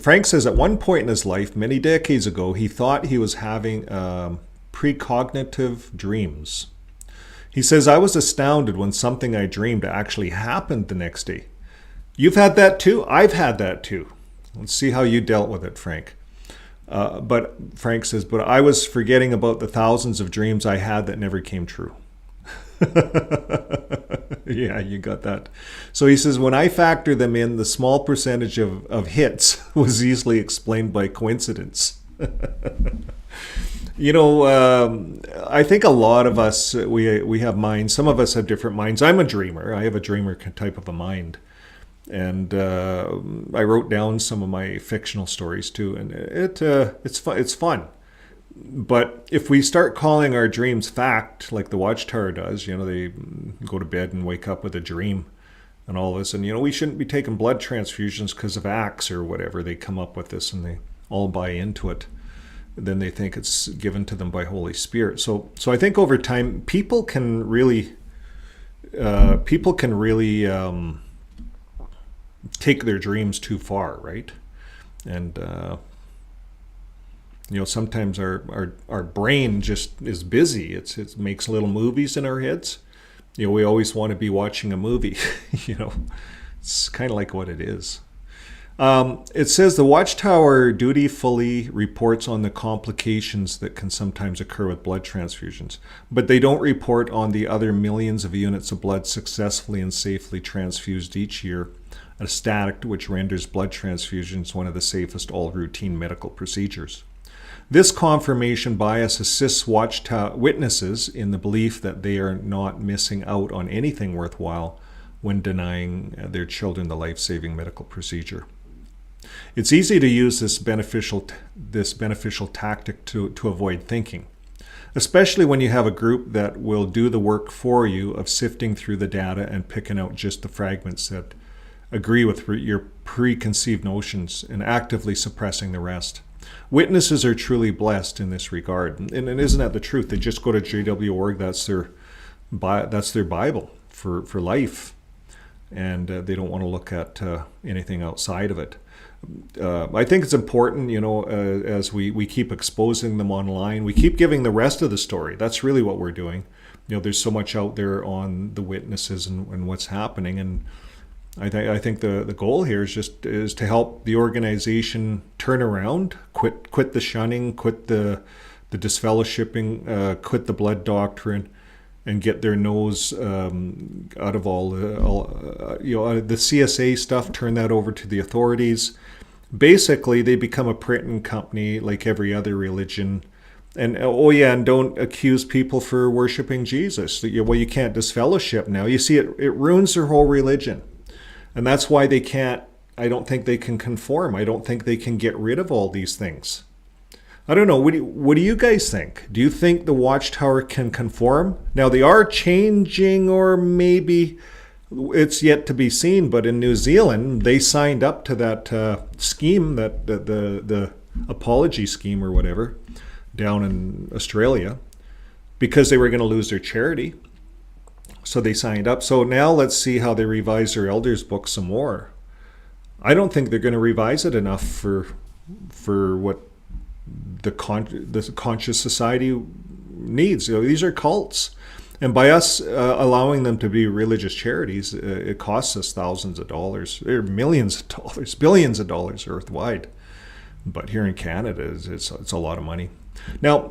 Frank says at one point in his life, many decades ago, he thought he was having precognitive dreams. He says, I was astounded when something I dreamed actually happened the next day. You've had that too? I've had that too. Let's see how you dealt with it, Frank. But Frank says, but I was forgetting about the thousands of dreams I had that never came true. Yeah, you got that. So he says, when I factor them in, the small percentage of hits was easily explained by coincidence. I think a lot of us, we have minds. Some of us have different minds. I'm a dreamer. I have a dreamer type of a mind. And I wrote down some of my fictional stories too, and it's fun. But if we start calling our dreams fact, like the Watchtower does, they go to bed and wake up with a dream and all this, and we shouldn't be taking blood transfusions because of acts or whatever. They come up with this and they all buy into it. Then they think it's given to them by Holy Spirit. So I think over time, people can really take their dreams too far, right? And sometimes our brain just is busy. It makes little movies in our heads. We always want to be watching a movie. It's kind of like what it is. It says the Watchtower dutifully reports on the complications that can sometimes occur with blood transfusions, but they don't report on the other millions of units of blood successfully and safely transfused each year, a stat which renders blood transfusions one of the safest all-routine medical procedures. This confirmation bias assists Watchtower witnesses in the belief that they are not missing out on anything worthwhile when denying their children the life-saving medical procedure. It's easy to use this beneficial tactic to avoid thinking, especially when you have a group that will do the work for you of sifting through the data and picking out just the fragments that agree with your preconceived notions and actively suppressing the rest. Witnesses are truly blessed in this regard, and isn't that the truth? They just go to JW.org. That's their Bible for life, and they don't want to look at anything outside of it. I think it's important, as we keep exposing them online, we keep giving the rest of the story. That's really what we're doing. There's so much out there on the witnesses and what's happening, and I think the goal here is to help the organization turn around, quit the shunning, quit the disfellowshipping, quit the blood doctrine, and get their nose out of all the CSA stuff. Turn that over to the authorities. Basically, they become a printing company like every other religion. And and don't accuse people for worshiping Jesus. You can't disfellowship now. You see, it ruins their whole religion. And that's why I don't think they can conform. I don't think they can get rid of all these things. I don't know. What do you guys think? Do you think the Watchtower can conform? Now, they are changing, or maybe it's yet to be seen. But in New Zealand, they signed up to that scheme, that the apology scheme or whatever, down in Australia, because they were going to lose their charity. So they signed up. So now let's see how they revise their elders book some more. I don't think they're going to revise it enough for what the conscious society needs. These are cults. And by us allowing them to be religious charities, it costs us thousands of dollars, or millions of dollars, billions of dollars earthwide. But here in Canada, it's a lot of money. Now,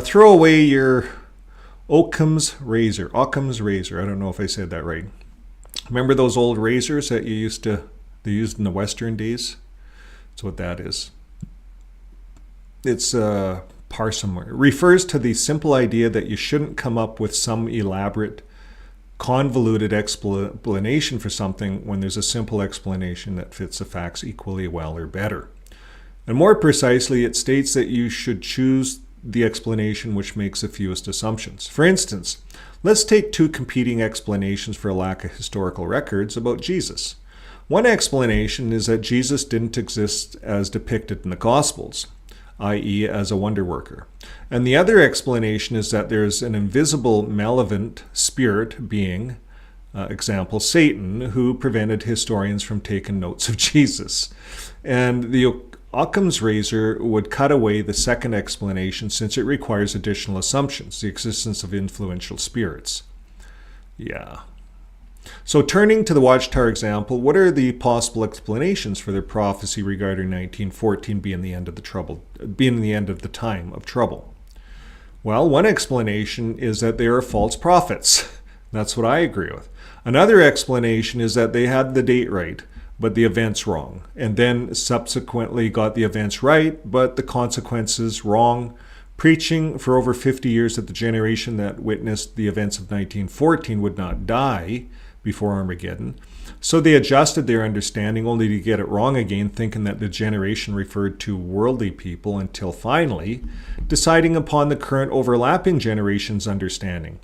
throw away your Occam's razor. I don't know if I said that right. Remember those old razors that they used in the Western days? That's what that is. It's parsimony. It refers to the simple idea that you shouldn't come up with some elaborate, convoluted explanation for something when there's a simple explanation that fits the facts equally well or better. And more precisely, it states that you should choose the explanation which makes the fewest assumptions. For instance, let's take two competing explanations for a lack of historical records about Jesus. One explanation is that Jesus didn't exist as depicted in the Gospels, i.e. as a wonder worker. And the other explanation is that there's an invisible malevolent spirit being, example, Satan, who prevented historians from taking notes of Jesus. And the Occam's razor would cut away the second explanation since it requires additional assumptions, the existence of influential spirits. Yeah. So turning to the Watchtower example, what are the possible explanations for their prophecy regarding 1914 being the end of the time of trouble? Well, one explanation is that they are false prophets. That's what I agree with. Another explanation is that they had the date right, but the events wrong, and then subsequently got the events right, but the consequences wrong, preaching for over 50 years that the generation that witnessed the events of 1914 would not die before Armageddon. So they adjusted their understanding only to get it wrong again, thinking that the generation referred to worldly people, until finally deciding upon the current overlapping generation's understanding.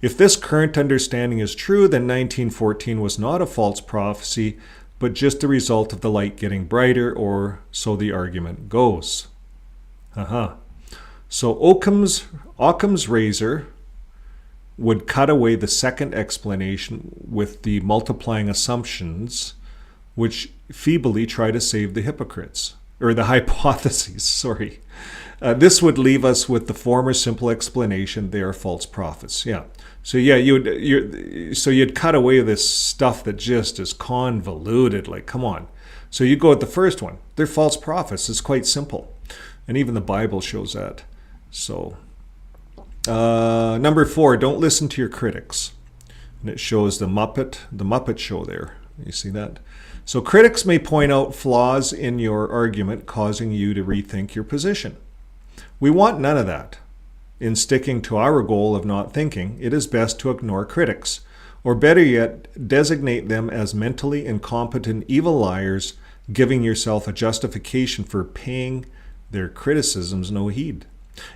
If this current understanding is true, then 1914 was not a false prophecy, but just the result of the light getting brighter, or so the argument goes. So Occam's razor would cut away the second explanation with the multiplying assumptions, which feebly try to save the hypocrites, or the hypotheses, sorry. This would leave us with the former simple explanation: they are false prophets. Yeah. So yeah, you'd cut away this stuff that just is convoluted. Like, come on. So you go with the first one: they're false prophets. It's quite simple, and even the Bible shows that. So. Number 4, don't listen to your critics. And it shows the Muppet show there. You see that? So critics may point out flaws in your argument, causing you to rethink your position. We want none of that. In sticking to our goal of not thinking, it is best to ignore critics, or better yet, designate them as mentally incompetent evil liars, giving yourself a justification for paying their criticisms no heed.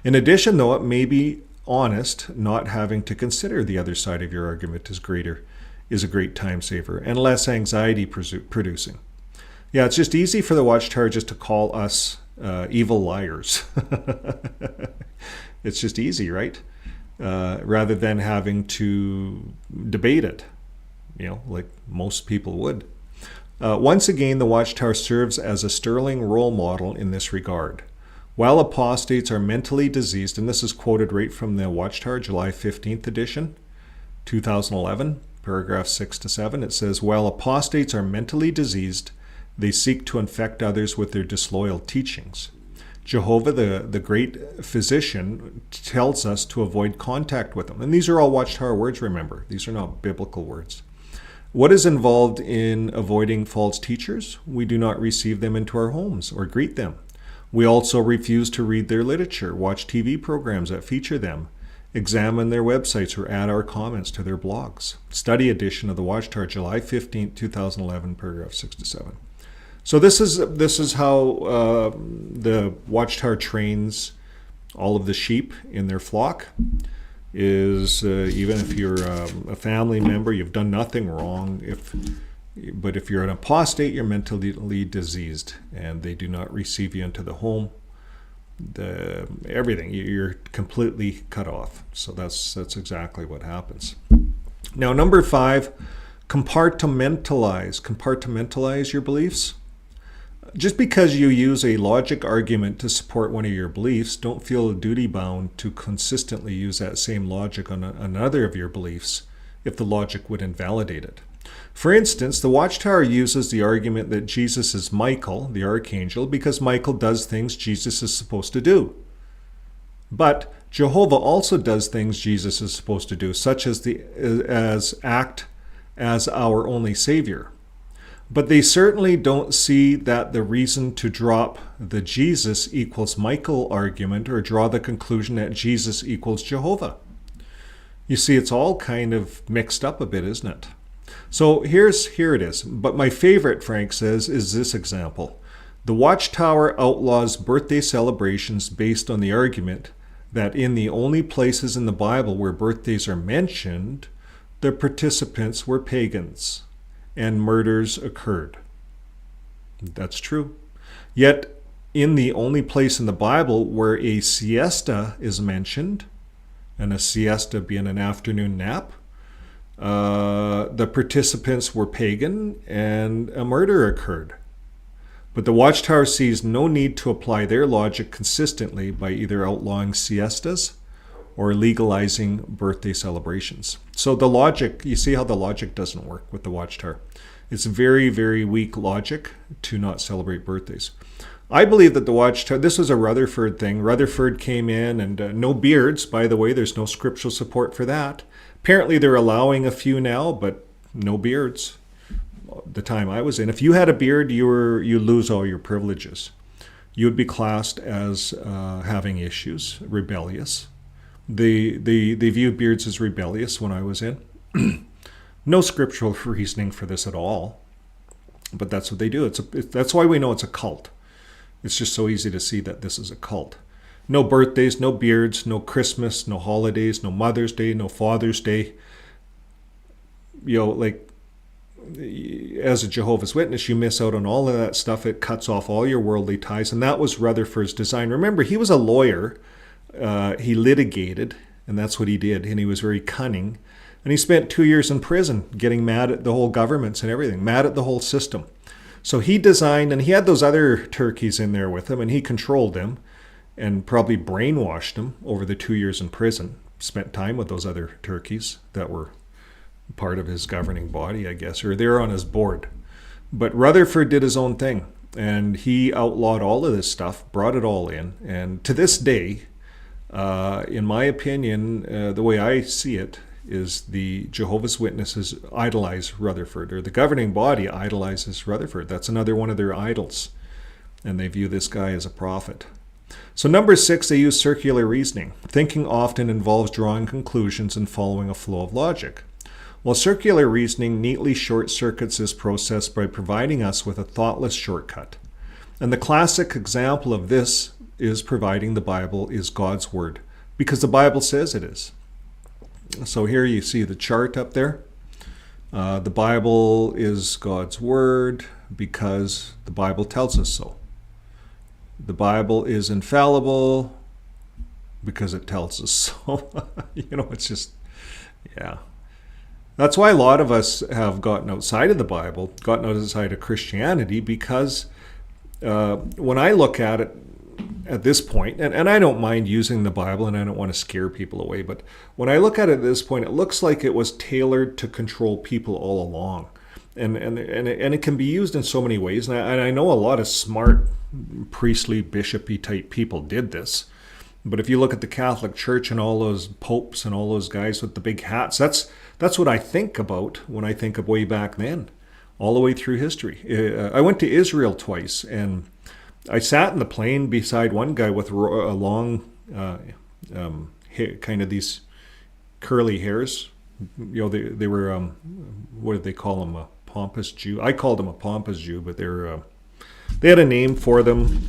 In addition, though, it may be honest, not having to consider the other side of your argument is a great time saver and less anxiety producing. Yeah, it's just easy for the Watchtower just to call us evil liars. It's just easy, right? Rather than having to debate it, like most people would. Once again, the Watchtower serves as a sterling role model in this regard. While apostates are mentally diseased, and this is quoted right from the Watchtower, July 15th edition, 2011, paragraph 6 to 7, it says, while apostates are mentally diseased, they seek to infect others with their disloyal teachings. Jehovah, the great physician, tells us to avoid contact with them. And these are all Watchtower words, remember. These are not biblical words. What is involved in avoiding false teachers? We do not receive them into our homes or greet them. We also refuse to read their literature, watch TV programs that feature them, examine their websites, or add our comments to their blogs. Study edition of the Watchtower, July 15, 2011, paragraph 6 to 7. So this is how the Watchtower trains all of the sheep in their flock. Is even if you're a family member, you've done nothing wrong. But if you're an apostate, you're mentally diseased, and they do not receive you into the home. Everything, you're completely cut off. So that's exactly what happens. Now, number 5, compartmentalize. Compartmentalize your beliefs. Just because you use a logic argument to support one of your beliefs, don't feel duty bound to consistently use that same logic on another of your beliefs if the logic would invalidate it. For instance, the Watchtower uses the argument that Jesus is Michael, the archangel, because Michael does things Jesus is supposed to do. But Jehovah also does things Jesus is supposed to do, such as act as our only Savior. But they certainly don't see that the reason to drop the Jesus equals Michael argument or draw the conclusion that Jesus equals Jehovah. You see, it's all kind of mixed up a bit, isn't it? So here it is. But my favorite, Frank says, is this example. The Watchtower outlaws birthday celebrations based on the argument that in the only places in the Bible where birthdays are mentioned, the participants were pagans and murders occurred. That's true. Yet, in the only place in the Bible where a siesta is mentioned, and a siesta being an afternoon nap, the participants were pagan and a murder occurred. But the Watchtower sees no need to apply their logic consistently by either outlawing siestas or legalizing birthday celebrations. So the logic, you see how the logic doesn't work with the Watchtower. It's very, very weak logic to not celebrate birthdays. I believe that the Watchtower, this was a Rutherford thing. Rutherford came in and no beards, by the way, there's no scriptural support for that. Apparently they're allowing a few now, but no beards. The time I was in, if you had a beard, you lose all your privileges. you would be classed as having issues, rebellious. They viewed beards as rebellious when I was in. No scriptural reasoning for this at all, but that's what they do. That's why we know it's a cult. It's just so easy to see that this is a cult. No birthdays, no beards, no Christmas, no holidays, no Mother's Day, no Father's Day. Like, as a Jehovah's Witness, you miss out on all of that stuff. It cuts off all your worldly ties, and that was Rutherford's design. Remember, he was a lawyer. He litigated, and that's what he did, and he was very cunning. And he spent 2 years in prison getting mad at the whole governments and everything, mad at the whole system. So he designed, and he had those other turkeys in there with him, and he controlled them and probably brainwashed them over the 2 years in prison. Spent time with those other turkeys that were part of his governing body, I guess, or they're on his board. But Rutherford did his own thing, and he outlawed all of this stuff, brought it all in. And to this day, in my opinion, the way I see it, is the Jehovah's Witnesses idolize Rutherford, or the governing body idolizes Rutherford. That's another one of their idols, and they view this guy as a prophet. So number 6, they use circular reasoning. Thinking often involves drawing conclusions and following a flow of logic. Well, circular reasoning neatly short-circuits this process by providing us with a thoughtless shortcut. And the classic example of this is providing the Bible is God's Word, because the Bible says it is. So here you see the chart up there. The Bible is God's Word because the Bible tells us so. The Bible is infallible because it tells us so. It's just, yeah. That's why a lot of us have gotten outside of the Bible, gotten outside of Christianity, because when I look at it at this point, and I don't mind using the Bible and I don't want to scare people away, but when I look at it at this point, it looks like it was tailored to control people all along. And it can be used in so many ways. And I know a lot of smart priestly, bishopy type people did this. But if you look at the Catholic Church and all those popes and all those guys with the big hats, that's what I think about when I think of way back then, all the way through history. I went to Israel twice, and I sat in the plane beside one guy with a long, hair, kind of these curly hairs. They were, what did they call them? A pompous Jew. I called them a pompous Jew, but they had a name for them.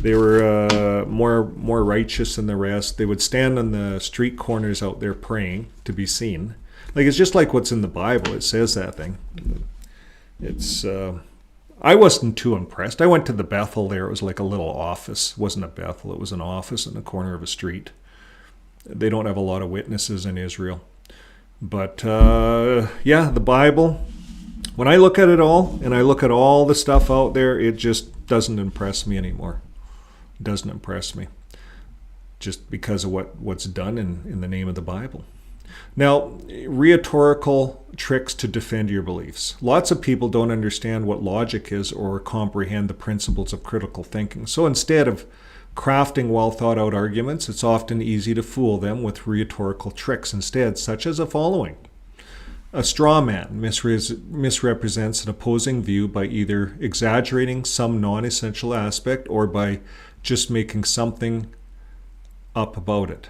They were more righteous than the rest. They would stand on the street corners out there praying to be seen. Like, it's just like what's in the Bible. It says that thing. It's. I wasn't too impressed. I went to the Bethel there. It was like a little office. It wasn't a Bethel. It was an office in the corner of a street. They don't have a lot of witnesses in Israel. But, the Bible, when I look at it all, and I look at all the stuff out there, it just doesn't impress me anymore. It doesn't impress me. Just because of what's done in the name of the Bible. Now, rhetorical tricks to defend your beliefs. Lots of people don't understand what logic is or comprehend the principles of critical thinking. So instead of crafting well-thought-out arguments, it's often easy to fool them with rhetorical tricks instead, such as the following. A straw man misrepresents an opposing view by either exaggerating some non-essential aspect or by just making something up about it.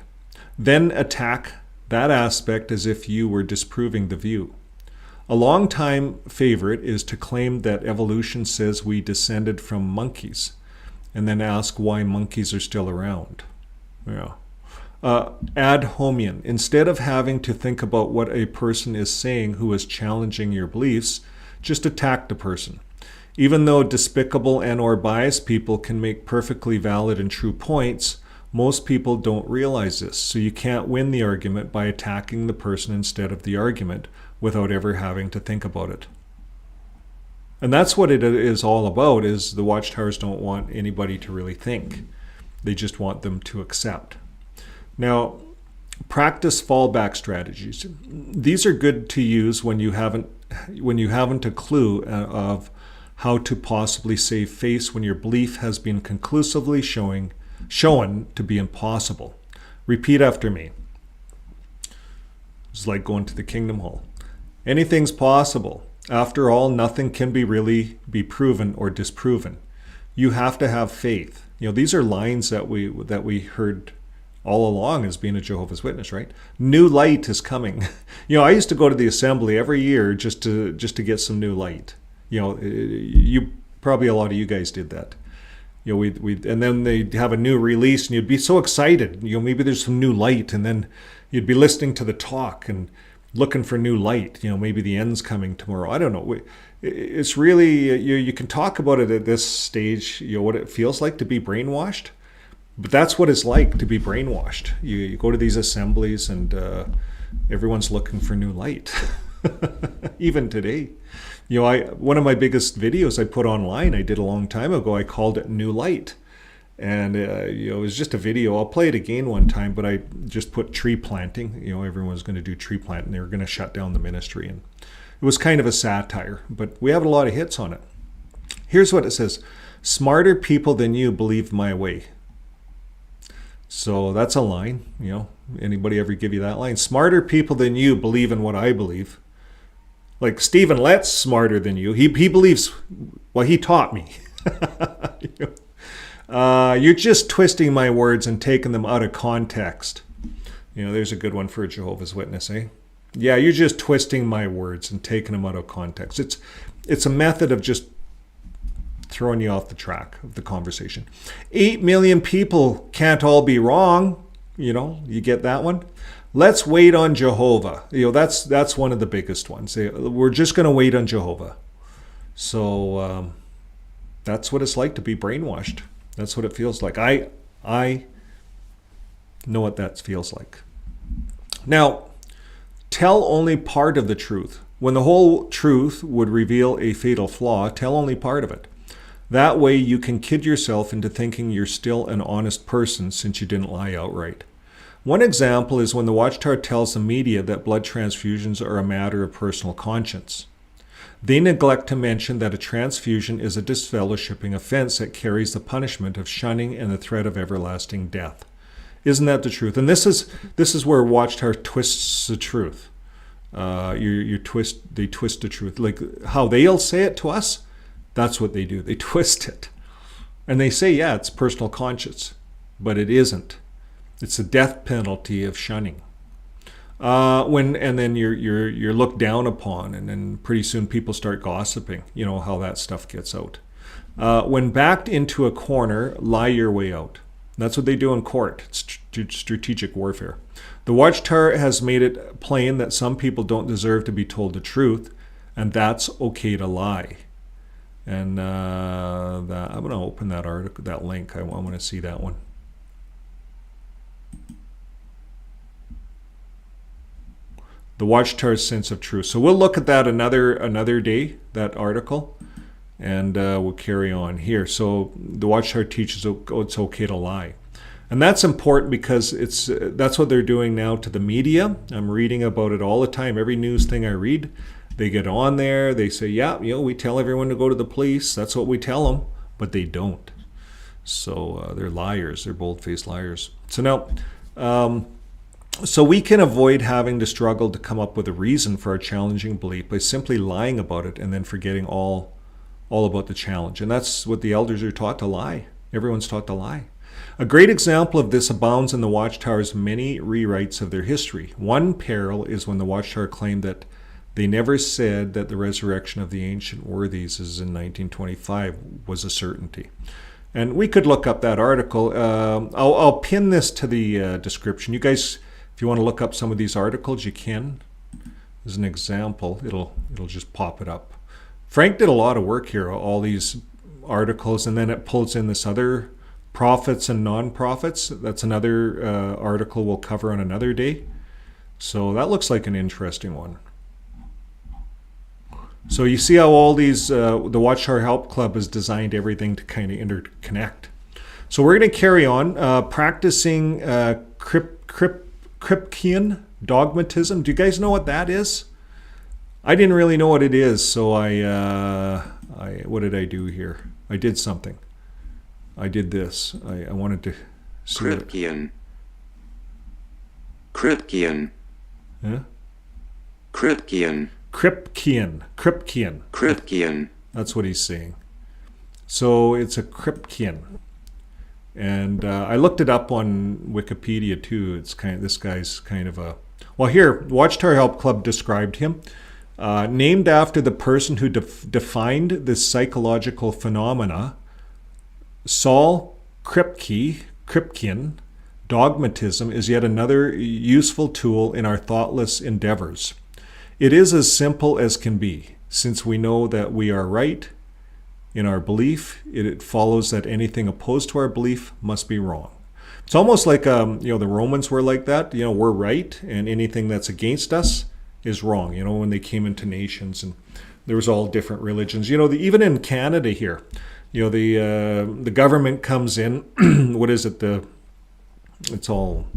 Then attack that aspect as if you were disproving the view. A long-time favorite is to claim that evolution says we descended from monkeys, and then ask why monkeys are still around. Yeah. Ad hominem. Instead of having to think about what a person is saying who is challenging your beliefs, just attack the person. Even though despicable and or biased people can make perfectly valid and true points, most people don't realize this, so you can't win the argument by attacking the person instead of the argument without ever having to think about it. And that's what it is all about, is the Watchtowers don't want anybody to really think. They just want them to accept. Now, practice fallback strategies. These are good to use when you haven't a clue of how to possibly save face when your belief has been conclusively shown to be impossible. Repeat after me. It's like going to the Kingdom Hall. Anything's possible. After all, nothing can really be proven or disproven. You have to have faith. These are lines that we heard all along as being a Jehovah's Witness, right? New light is coming. I used to go to the assembly every year just to get some new light. You probably, a lot of you guys did that. And then they'd have a new release and you'd be so excited. Maybe there's some new light, and then you'd be listening to the talk and looking for new light. Maybe the end's coming tomorrow. I don't know. It's really, you can talk about it at this stage, what it feels like to be brainwashed. But that's what it's like to be brainwashed. You go to these assemblies and everyone's looking for new light. Even today. One of my biggest videos I put online, I did a long time ago, I called it New Light. And it was just a video. I'll play it again one time, but I just put tree planting. Everyone was going to do tree planting. They were going to shut down the ministry. And it was kind of a satire, but we have a lot of hits on it. Here's what it says. Smarter people than you believe my way. So that's a line. Anybody ever give you that line? Smarter people than you believe in what I believe. Like Stephen Lett's smarter than you. He believes, he taught me. You're just twisting my words and taking them out of context. There's a good one for a Jehovah's Witness, eh? Yeah, you're just twisting my words and taking them out of context. It's a method of just throwing you off the track of the conversation. 8 million people can't all be wrong. You get that one? Let's wait on Jehovah. That's one of the biggest ones. We're just going to wait on Jehovah. So that's what it's like to be brainwashed. That's what it feels like. I know what that feels like. Now, tell only part of the truth. When the whole truth would reveal a fatal flaw, tell only part of it. That way you can kid yourself into thinking you're still an honest person since you didn't lie outright. One example is when the Watchtower tells the media that blood transfusions are a matter of personal conscience. They neglect to mention that a transfusion is a disfellowshipping offense that carries the punishment of shunning and the threat of everlasting death. Isn't that the truth? And this is where Watchtower twists the truth. They twist the truth. Like how they'll say it to us, that's what they do. They twist it. And they say, yeah, it's personal conscience. But it isn't. It's the death penalty of shunning. And then you're looked down upon, and then pretty soon people start gossiping. How that stuff gets out. When backed into a corner, lie your way out. That's what they do in court. It's strategic warfare. The Watchtower has made it plain that some people don't deserve to be told the truth, and that's okay to lie. And I'm going to open that article, that link. I want to see that one. The Watchtower's sense of truth. So we'll look at that another day, that article, and we'll carry on here. So the Watchtower teaches it's okay to lie. And that's important because that's what they're doing now to the media. I'm reading about it all the time. Every news thing I read, they get on there. They say, yeah, we tell everyone to go to the police. That's what we tell them, but they don't. So they're liars. They're bold-faced liars. So now, so we can avoid having to struggle to come up with a reason for our challenging belief by simply lying about it and then forgetting all about the challenge. And that's what the elders are taught to lie. Everyone's taught to lie. A great example of this abounds in the Watchtower's many rewrites of their history. One peril is when the Watchtower claimed that they never said that the resurrection of the ancient worthies, as in 1925, was a certainty. And we could look up that article. I'll pin this to the description. You guys, if you want to look up some of these articles, you can. As an example, it'll just pop it up. Frank did a lot of work here, all these articles, and then it pulls in this other prophets and non-prophets. That's another article we'll cover on another day. So that looks like an interesting one. So you see how all these, the Watchtower Help Club has designed everything to kind of interconnect. So we're going to carry on practicing Kripkean dogmatism. Do you guys know what that is? I didn't really know what it is, so what did I do here? I did something. I did this. I wanted to see Kripkean. Kripkean. Yeah? Kripkean. Kripkean. That's what he's saying. So it's a Kripkean. And I looked it up on Wikipedia too. This guy's kind of a, well, here, Watchtower Help Club described him. Named after the person who defined this psychological phenomena, Saul Kripken, dogmatism is yet another useful tool in our thoughtless endeavors. It is as simple as can be. Since we know that we are right in our belief, it follows that anything opposed to our belief must be wrong. It's almost like, the Romans were like that. We're right, and anything that's against us is wrong. When they came into nations, and there was all different religions. Even in Canada here, the government comes in. What is it? It's all,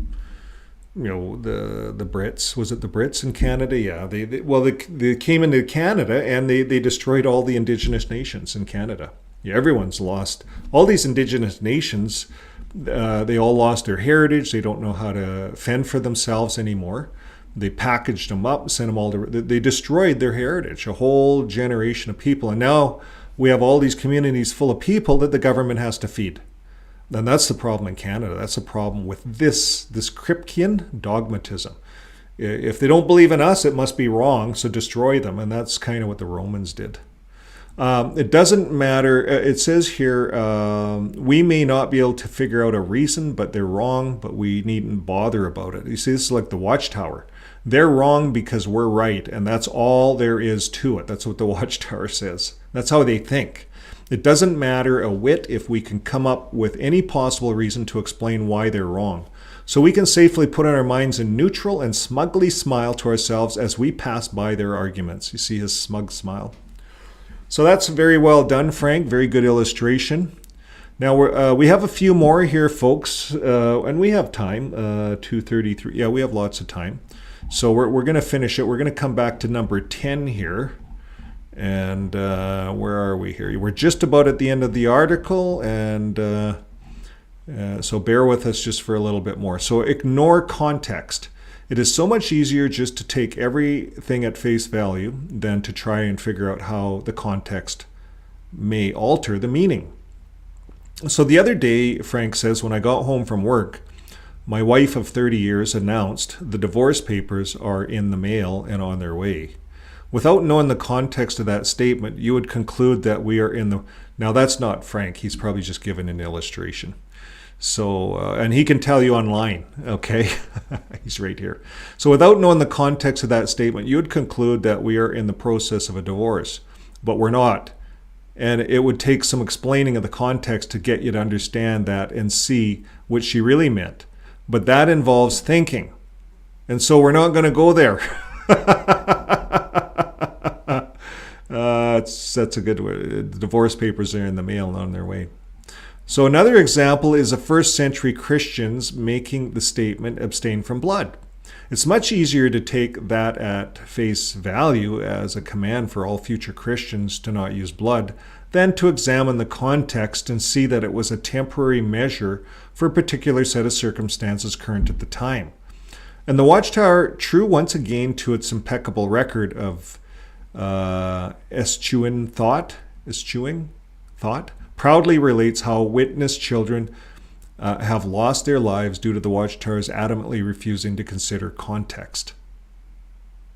the Brits. Was it the Brits in Canada? Yeah. They came into Canada and they destroyed all the indigenous nations in Canada. Yeah, everyone's lost. All these indigenous nations, they all lost their heritage. They don't know how to fend for themselves anymore. They packaged them up, sent them all to, they destroyed their heritage, a whole generation of people. And now we have all these communities full of people that the government has to feed. And that's the problem in Canada. That's the problem with this Kripken dogmatism. If they don't believe in us, it must be wrong, so destroy them. And that's kind of what the Romans did. It doesn't matter. It says here, we may not be able to figure out a reason, but they're wrong, but we needn't bother about it. You see, this is like the Watchtower. They're wrong because we're right, and that's all there is to it. That's what the Watchtower says. That's how they think. It doesn't matter a whit if we can come up with any possible reason to explain why they're wrong. So we can safely put our minds in neutral and smugly smile to ourselves as we pass by their arguments. You see his smug smile? So that's very well done, Frank. Very good illustration. Now we have a few more here, folks, and we have time. 2:33. Yeah, we have lots of time. So we're going to finish it. We're going to come back to number 10 here. And where are we here? We're just about at the end of the article, and so bear with us just for a little bit more. So ignore context. It is so much easier just to take everything at face value than to try and figure out how the context may alter the meaning. So the other day, Frank says, when I got home from work, my wife of 30 years announced the divorce papers are in the mail and on their way. Without knowing the context of that statement, you would conclude that we are in the... Now, that's not Frank. He's probably just given an illustration. So, and he can tell you online, okay? He's right here. So without knowing the context of that statement, you would conclude that we are in the process of a divorce. But we're not. And it would take some explaining of the context to get you to understand that and see what she really meant. But that involves thinking. And so we're not going to go there. That's a good word. The divorce papers are in the mail and on their way. So another example is the first century Christians making the statement, abstain from blood. It's much easier to take that at face value as a command for all future Christians to not use blood than to examine the context and see that it was a temporary measure for a particular set of circumstances current at the time. And the Watchtower, true once again to its impeccable record of eschewing thought, proudly relates how witness children have lost their lives due to the Watchtower's adamantly refusing to consider context.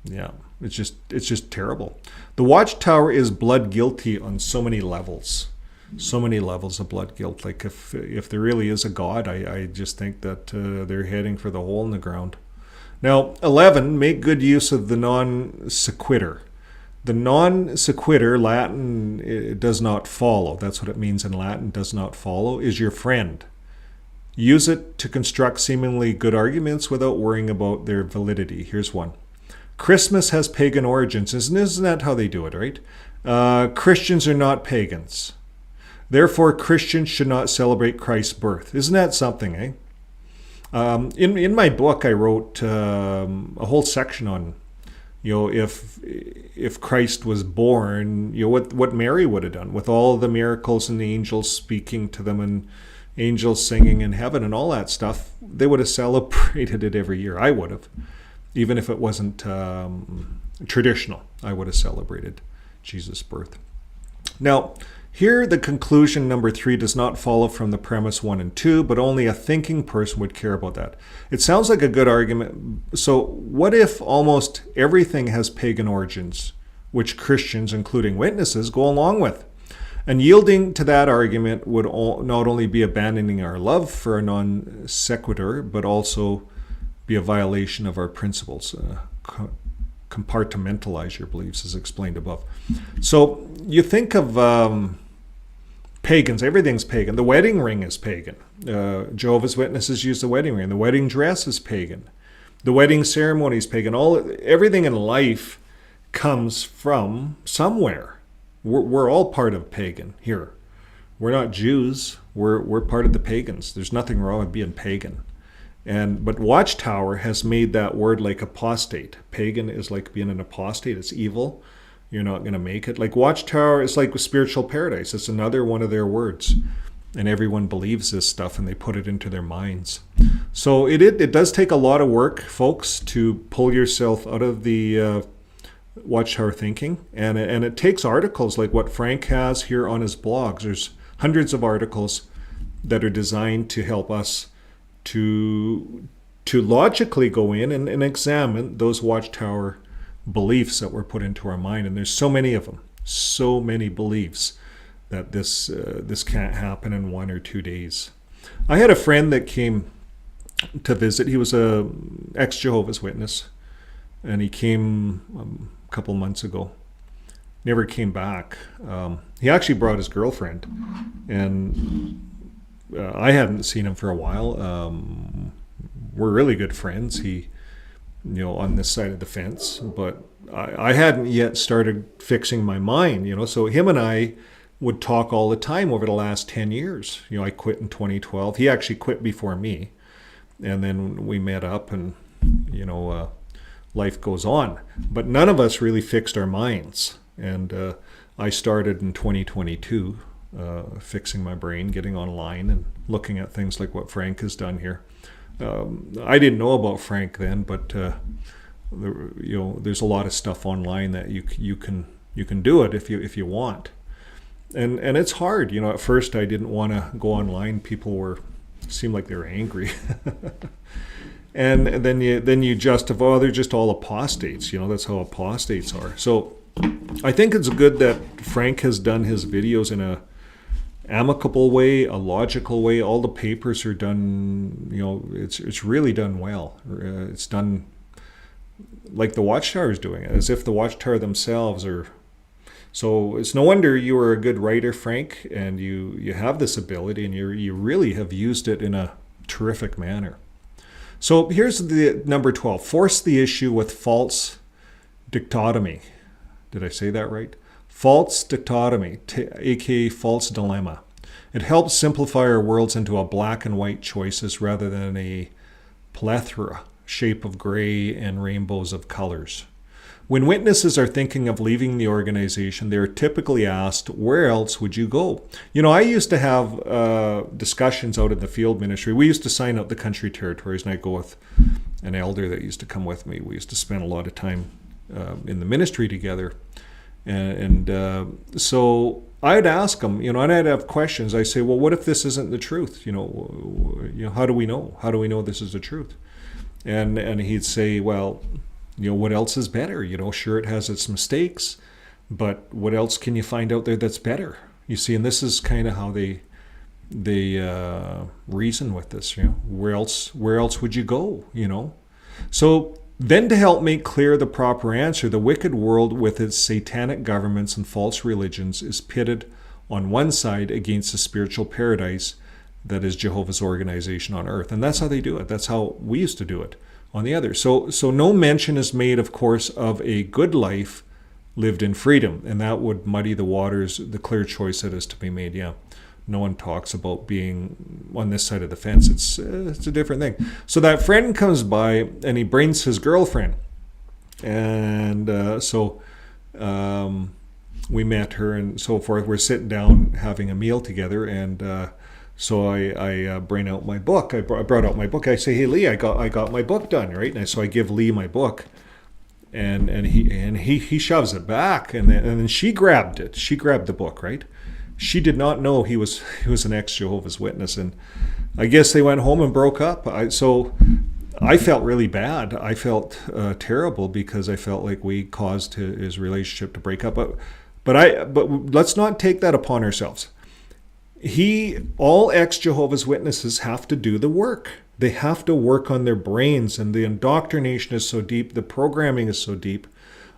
Yeah, it's just terrible. The Watchtower is blood guilty on so many levels. So many levels of blood guilt. Like if there really is a God, I just think that they're heading for the hole in the ground. Now, 11, make good use of the non sequitur. The non sequitur, Latin, it does not follow. That's what it means in Latin, does not follow, is your friend. Use it to construct seemingly good arguments without worrying about their validity. Here's one. Christmas has pagan origins. Isn't that how they do it, right? Christians are not pagans. Therefore, Christians should not celebrate Christ's birth. Isn't that something, eh? In my book, I wrote a whole section on, if Christ was born, what Mary would have done with all the miracles and the angels speaking to them and angels singing in heaven and all that stuff. They would have celebrated it every year. I would have, even if it wasn't traditional. I would have celebrated Jesus' birth. Now, Here, the conclusion number 3 does not follow from the premise 1 and 2, but only a thinking person would care about that. It sounds like a good argument. So what if almost everything has pagan origins, which Christians, including witnesses, go along with? And yielding to that argument would not only be abandoning our love for a non sequitur, but also be a violation of our principles. Compartmentalize your beliefs, as explained above. So you think of pagans, everything's pagan. The wedding ring is pagan. Jehovah's Witnesses use the wedding ring. The wedding dress is pagan. The wedding ceremony is pagan. Everything in life comes from somewhere. We're all part of pagan here. We're not Jews. We're part of the pagans. There's nothing wrong with being pagan. But Watchtower has made that word like apostate. Pagan is like being an apostate. It's evil. You're not going to make it. Like Watchtower is like spiritual paradise. It's another one of their words. And everyone believes this stuff and they put it into their minds. So it does take a lot of work, folks, to pull yourself out of the Watchtower thinking. And it takes articles like what Frank has here on his blogs. There's hundreds of articles that are designed to help us to logically go in and examine those Watchtower beliefs that were put into our mind. And there's so many of them, so many beliefs that this can't happen in 1 or 2 days. I had a friend that came to visit. He was a ex-Jehovah's Witness, and he came a couple months ago. Never came back. He actually brought his girlfriend, and I hadn't seen him for a while. We're really good friends. He, on this side of the fence, but I hadn't yet started fixing my mind, so him and I would talk all the time over the last 10 years. I quit in 2012. He actually quit before me, and then we met up, and life goes on, but none of us really fixed our minds. And I started in 2022 fixing my brain, getting online and looking at things like what Frank has done here. I didn't know about Frank then, but there's a lot of stuff online that you can do it if you want, and it's hard. At first I didn't want to go online. People seemed like they were angry, and then you justify, they're just all apostates. That's how apostates are. So I think it's good that Frank has done his videos in a amicable way, a logical way. All the papers are done, it's really done well. It's done like the Watchtower is doing it, as if the Watchtower themselves are. So it's no wonder you were a good writer, Frank, and you have this ability, and you really have used it in a terrific manner. So here's the number 12. Force the issue with false dichotomy. Did I say that right? False dichotomy, aka false dilemma. It helps simplify our worlds into a black and white choices rather than a plethora, shape of gray and rainbows of colors. When witnesses are thinking of leaving the organization, they are typically asked, where else would you go? I used to have discussions out in the field ministry. We used to sign out the country territories, and I'd go with an elder that used to come with me. We used to spend a lot of time in the ministry together. And so I'd ask him, and I'd have questions. I say, well, what if this isn't the truth? How do we know? How do we know this is the truth? And he'd say, well, what else is better? Sure, it has its mistakes, but what else can you find out there that's better? You see, and this is kind of how they reason with this. Where else would you go? So. Then to help make clear the proper answer, the wicked world with its satanic governments and false religions is pitted on one side against the spiritual paradise that is Jehovah's organization on earth. And that's how they do it. That's how we used to do it on the other. So no mention is made, of course, of a good life lived in freedom. And that would muddy the waters, the clear choice that is to be made. Yeah. No one talks about being on this side of the fence. It's a different thing. So that friend comes by and he brings his girlfriend. And so we met her and so forth. We're sitting down having a meal together. And so I bring out my book. I brought out my book. I say, hey, Lee, I got my book done, right? And so I give Lee my book. And he shoves it back. And then she grabbed it. She grabbed the book, right? She did not know he was an ex-Jehovah's Witness, and I guess they went home and broke up. So I felt really bad. I felt terrible because I felt like we caused his relationship to break up. But let's not take that upon ourselves. All ex-Jehovah's Witnesses have to do the work. They have to work on their brains, and the indoctrination is so deep, the programming is so deep.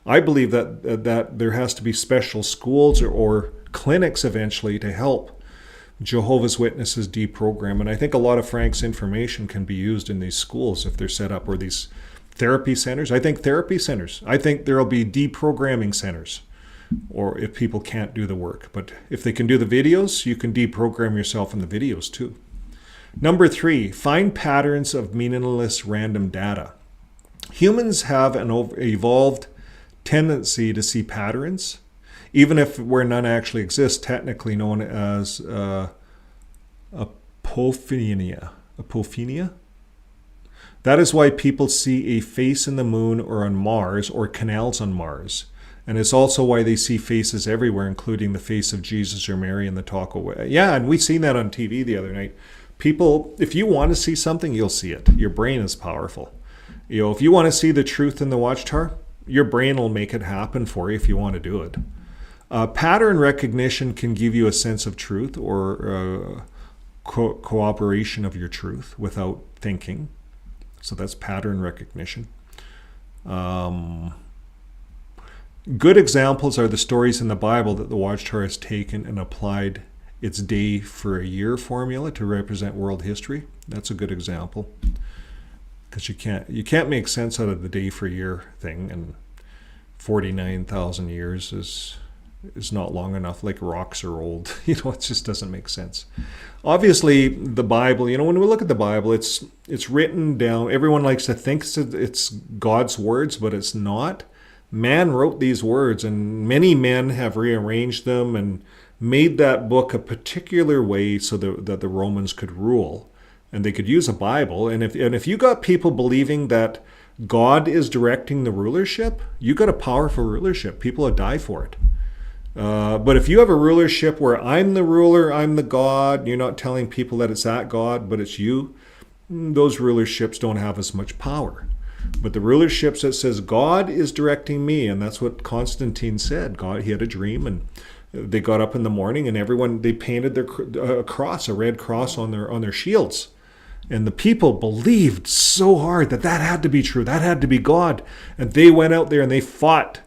I believe that there has to be special schools or clinics eventually to help Jehovah's Witnesses deprogram. And I think a lot of Frank's information can be used in these schools if they're set up, or these therapy centers. I think therapy centers. I think there'll be deprogramming centers, or if people can't do the work. But if they can do the videos, you can deprogram yourself in the videos too. Number 3, find patterns of meaningless random data. Humans have an evolved tendency to see patterns, even if where none actually exist, technically known as apophenia. Apophenia? That is why people see a face in the moon or on Mars, or canals on Mars. And it's also why they see faces everywhere, including the face of Jesus or Mary in the taco. Yeah, and we seen that on TV the other night. People, if you want to see something, you'll see it. Your brain is powerful. If you want to see the truth in the Watchtower, your brain will make it happen for you if you want to do it. Pattern recognition can give you a sense of truth, or cooperation of your truth without thinking. So that's pattern recognition. Good examples are the stories in the Bible that the Watchtower has taken and applied its day for a year formula to represent world history. That's a good example, because you can't make sense out of the day for a year thing, and 49,000 years is not long enough. Like rocks are old. It just doesn't make sense. Obviously, the Bible, when we look at the Bible, it's written down. Everyone likes to think it's God's words, but it's not. Man wrote these words, and many men have rearranged them and made that book a particular way so that the Romans could rule, and they could use a Bible. And if you got people believing that God is directing the rulership, you got a powerful rulership. People would die for it. But if you have a rulership where I'm the ruler, I'm the God, you're not telling people that it's that God, but it's you, those rulerships don't have as much power. But the rulerships that says God is directing me, and that's what Constantine said. God, he had a dream, and they got up in the morning, and they painted a cross, a red cross on their shields. And the people believed so hard that had to be true. That had to be God. And they went out there and they fought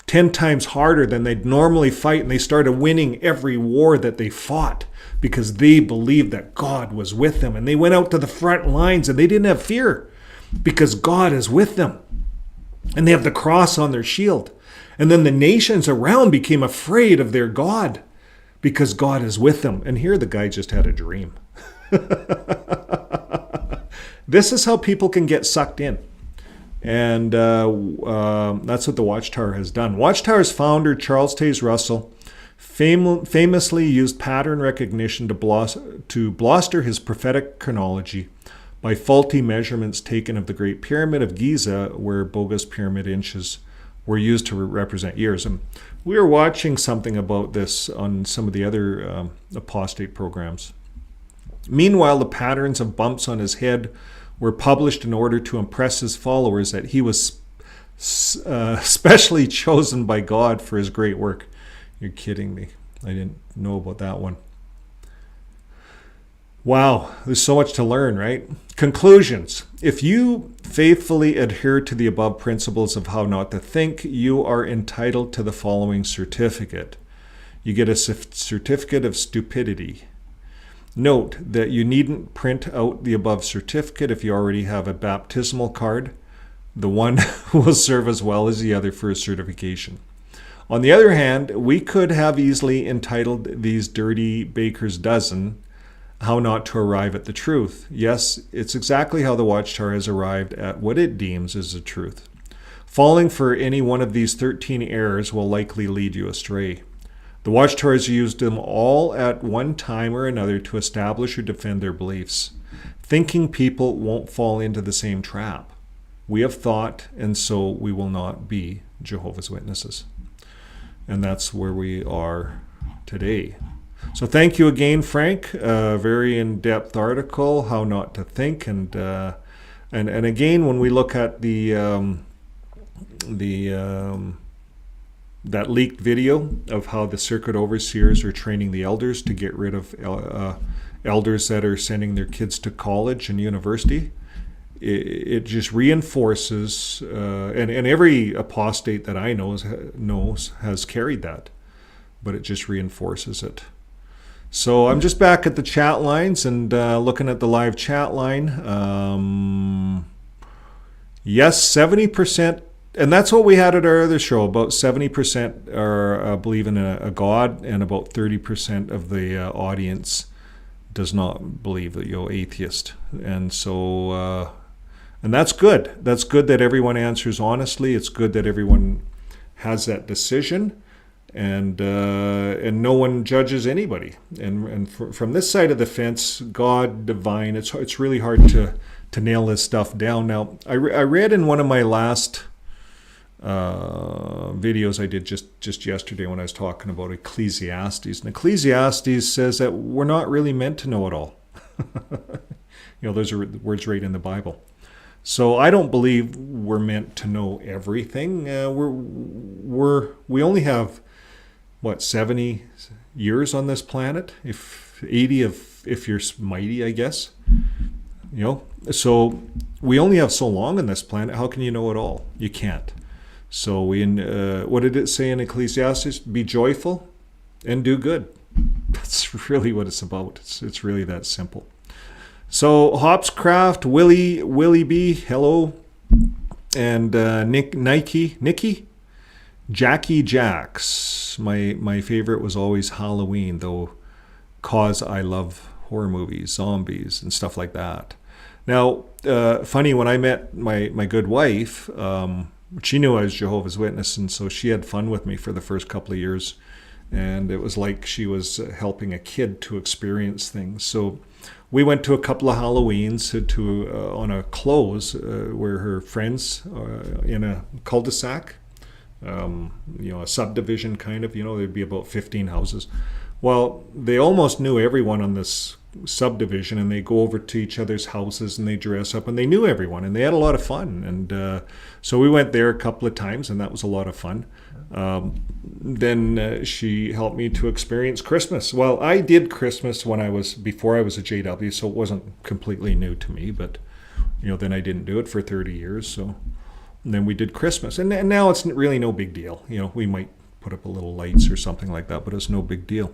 10 times harder than they'd normally fight. And they started winning every war that they fought because they believed that God was with them. And they went out to the front lines and they didn't have fear because God is with them. And they have the cross on their shield. And then the nations around became afraid of their God because God is with them. And here the guy just had a dream. This is how people can get sucked in. And that's what the Watchtower has done. Watchtower's founder, Charles Taze Russell, famously used pattern recognition to bluster his prophetic chronology by faulty measurements taken of the Great Pyramid of Giza, where bogus pyramid inches were used to represent years. And we were watching something about this on some of the other apostate programs. Meanwhile, the patterns of bumps on his head were published in order to impress his followers that he was specially chosen by God for his great work. You're kidding me. I didn't know about that one. Wow, there's so much to learn, right? Conclusions. If you faithfully adhere to the above principles of how not to think, you are entitled to the following certificate. You get a certificate of stupidity. Note that you needn't print out the above certificate if you already have a baptismal card. The one will serve as well as the other for a certification. On the other hand, we could have easily entitled these dirty baker's dozen, How Not to Arrive at the Truth. Yes, it's exactly how the Watchtower has arrived at what it deems is the truth. Falling for any one of these 13 errors will likely lead you astray. The Watchtower has used them all at one time or another to establish or defend their beliefs. Thinking people won't fall into the same trap. We have thought, and so we will not be Jehovah's Witnesses. And that's where we are today. So thank you again, Frank. Very in-depth article, How Not to Think, and again, when we look at that leaked video of how the circuit overseers are training the elders to get rid of elders that are sending their kids to college and university, it just reinforces, and every apostate that I knows has carried that, but it just reinforces it. So I'm just back at the chat lines and looking at the live chat line. Yes, 70%, and that's what we had at our other show. About 70% are believe in a God, and about 30% of the audience does not believe that you're atheist. And so, and that's good. That's good that everyone answers honestly. It's good that everyone has that decision, and no one judges anybody. And from this side of the fence, God, divine, it's really hard to nail this stuff down. Now, I read in one of my last videos I did just yesterday when I was talking about Ecclesiastes. And Ecclesiastes says that we're not really meant to know it all. Those are words right in the Bible. So I don't believe we're meant to know everything. We only have 70 years on this planet, if 80 if you're mighty, I guess. So we only have so long on this planet. How can you know it all? You can't. So what did it say in Ecclesiastes? Be joyful and do good. That's really what it's about. It's really that simple. So Hopscraft, Willie B, hello, and Nikki, Jackie Jacks. My favorite was always Halloween, though, cause I love horror movies, zombies, and stuff like that. Now, funny, when I met my good wife, she knew I was Jehovah's Witness, and so she had fun with me for the first couple of years, and it was like she was helping a kid to experience things. So we went to a couple of Halloweens on a close where her friends in a cul-de-sac, a subdivision kind of, there'd be about 15 houses. Well, they almost knew everyone on this subdivision, and they go over to each other's houses and they dress up, and they knew everyone, and they had a lot of fun. And so we went there a couple of times, and that was a lot of fun. Then she helped me to experience Christmas. Well, I did Christmas before I was a JW, so it wasn't completely new to me, but then I didn't do it for 30 years. So and then we did Christmas, and now it's really no big deal. We might put up a little lights or something like that, but it's no big deal.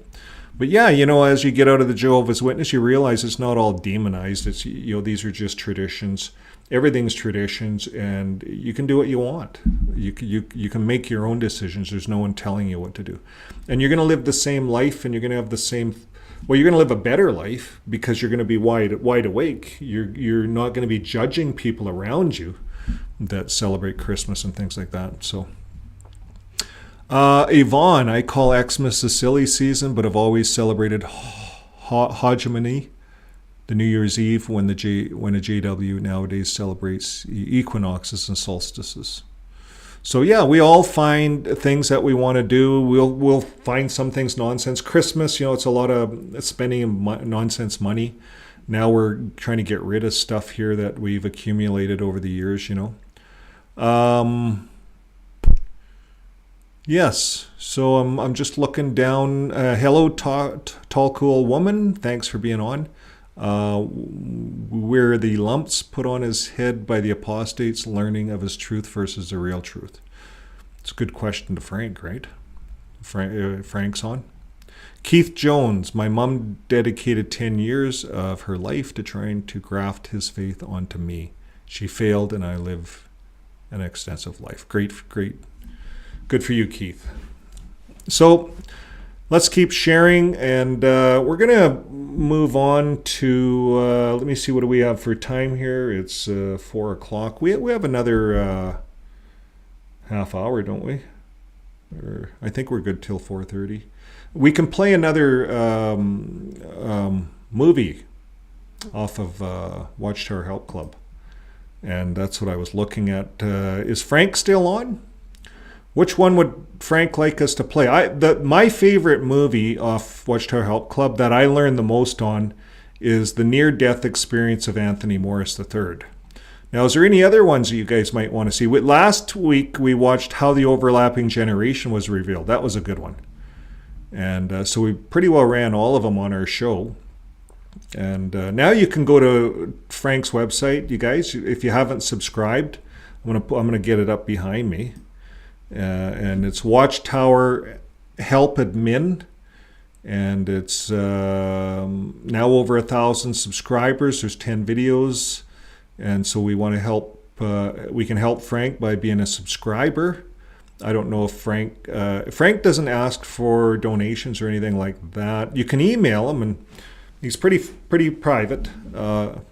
But yeah, as you get out of the Jehovah's Witness, you realize it's not all demonized. It's these are just traditions. Everything's traditions, and you can do what you want. You can make your own decisions. There's no one telling you what to do, and you're going to live the same life, and you're going to have the same. Well, you're going to live a better life because you're going to be wide awake. You're not going to be judging people around you that celebrate Christmas and things like that. So. Yvonne, I call Xmas a silly season, but have always celebrated hegemony, the New Year's Eve, when a JW nowadays celebrates equinoxes and solstices. So yeah, we all find things that we want to do. We'll find some things nonsense. Christmas, it's a lot of spending nonsense money. Now we're trying to get rid of stuff here that we've accumulated over the years. Yes, so I'm just looking down. Hello, tall, cool woman. Thanks for being on. Where the lumps put on his head by the apostates, learning of his truth versus the real truth. It's a good question to Frank, right? Frank's on. Keith Jones, my mom dedicated 10 years of her life to trying to graft his faith onto me. She failed, and I live an extensive life. Great. Good for you, Keith. So let's keep sharing, and we're going to move on to, let me see, what do we have for time here? It's 4 o'clock. We have another half hour, don't we? Or I think we're good till 4:30. We can play another movie off of Watchtower Help Club, and that's what I was looking at. Is Frank still on? Which one would Frank like us to play? My favorite movie off Watchtower Help Club that I learned the most on is The Near-Death Experience of Anthony Morris III. Now, is there any other ones that you guys might want to see? Last week, we watched How the Overlapping Generation Was Revealed. That was a good one. And so we pretty well ran all of them on our show. And now you can go to Frank's website, you guys. If you haven't subscribed, I'm gonna get it up behind me. And it's Watchtower Help Admin. And it's now over 1,000 subscribers. There's 10 videos. And so we want to help, we can help Frank by being a subscriber. I don't know if Frank doesn't ask for donations or anything like that. You can email him, and he's pretty private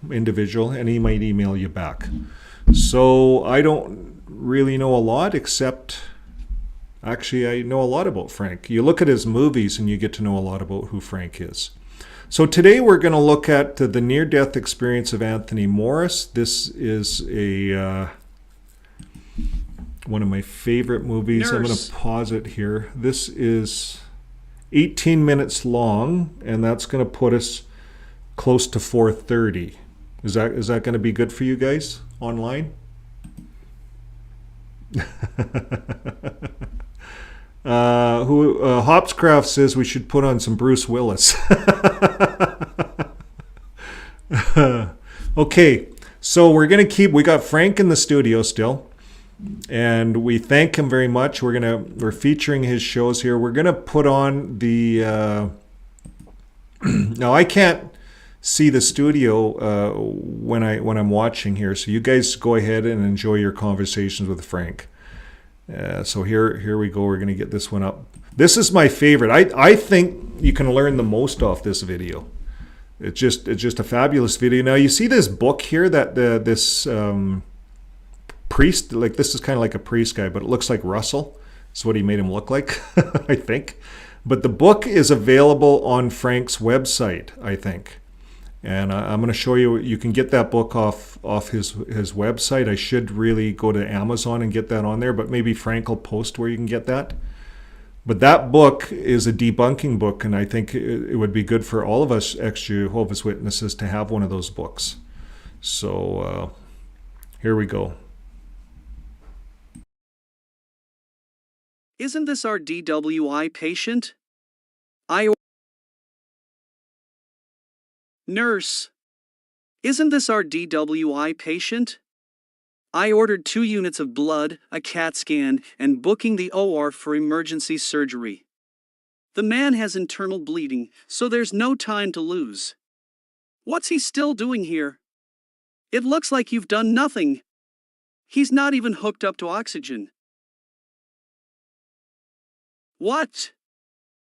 individual, and he might email you back. So I don't really know a lot, except actually I know a lot about Frank. You look at his movies and you get to know a lot about who Frank is. So today we're going to look at the near-death experience of Anthony Morris. This is one of my favorite movies. I'm going to pause it here. This is 18 minutes long, and that's going to put us close to 4:30. Is that going to be good for you guys online? Hopscraft says we should put on some Bruce Willis. Okay, so we got Frank in the studio still, and we thank him very much. We're featuring his shows here. We're gonna put on the now I can't see the studio when I'm watching here, so you guys go ahead and enjoy your conversations with Frank. So here we go. We're going to get this one up. This is my favorite. I think you can learn the most off this video. It's just a fabulous video. Now you see this book here that this priest, like this is kind of like a priest guy, but it looks like Russell. That's what he made him look like, I think. But the book is available on Frank's website, I think. And I'm going to show you, you can get that book off his website. I should really go to Amazon and get that on there, but maybe Frank will post where you can get that. But that book is a debunking book, and I think it would be good for all of us ex-Jehovah's Witnesses to have one of those books. So here we go. Isn't this our DWI patient? Nurse. Isn't this our DWI patient? I ordered 2 units of blood, a CAT scan, and booking the OR for emergency surgery. The man has internal bleeding, so there's no time to lose. What's he still doing here? It looks like you've done nothing. He's not even hooked up to oxygen. What?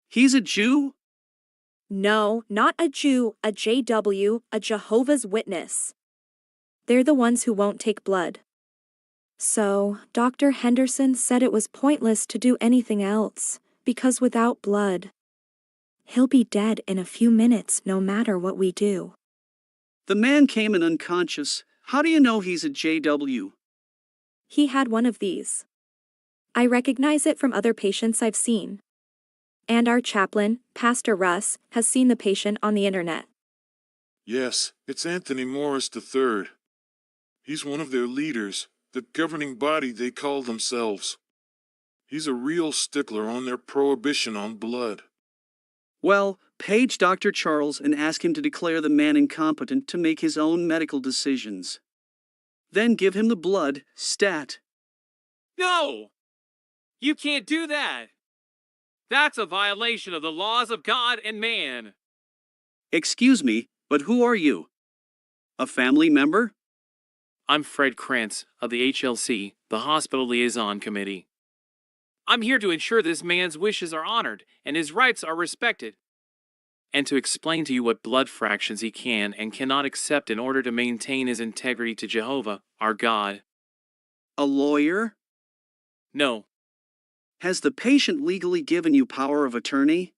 He's a Jew? No, not a Jew, a JW, a Jehovah's Witness. They're the ones who won't take blood. So, Dr. Henderson said it was pointless to do anything else, because without blood, he'll be dead in a few minutes no matter what we do. The man came in unconscious. How do you know he's a JW? He had one of these. I recognize it from other patients I've seen. And our chaplain, Pastor Russ, has seen the patient on the internet. Yes, it's Anthony Morris III. He's one of their leaders, the governing body they call themselves. He's a real stickler on their prohibition on blood. Well, page Dr. Charles and ask him to declare the man incompetent to make his own medical decisions. Then give him the blood, stat. No! You can't do that! That's a violation of the laws of God and man. Excuse me, but who are you? A family member? I'm Fred Krantz of the HLC, the Hospital Liaison Committee. I'm here to ensure this man's wishes are honored and his rights are respected, and to explain to you what blood fractions he can and cannot accept in order to maintain his integrity to Jehovah, our God. A lawyer? No. Has the patient legally given you power of attorney?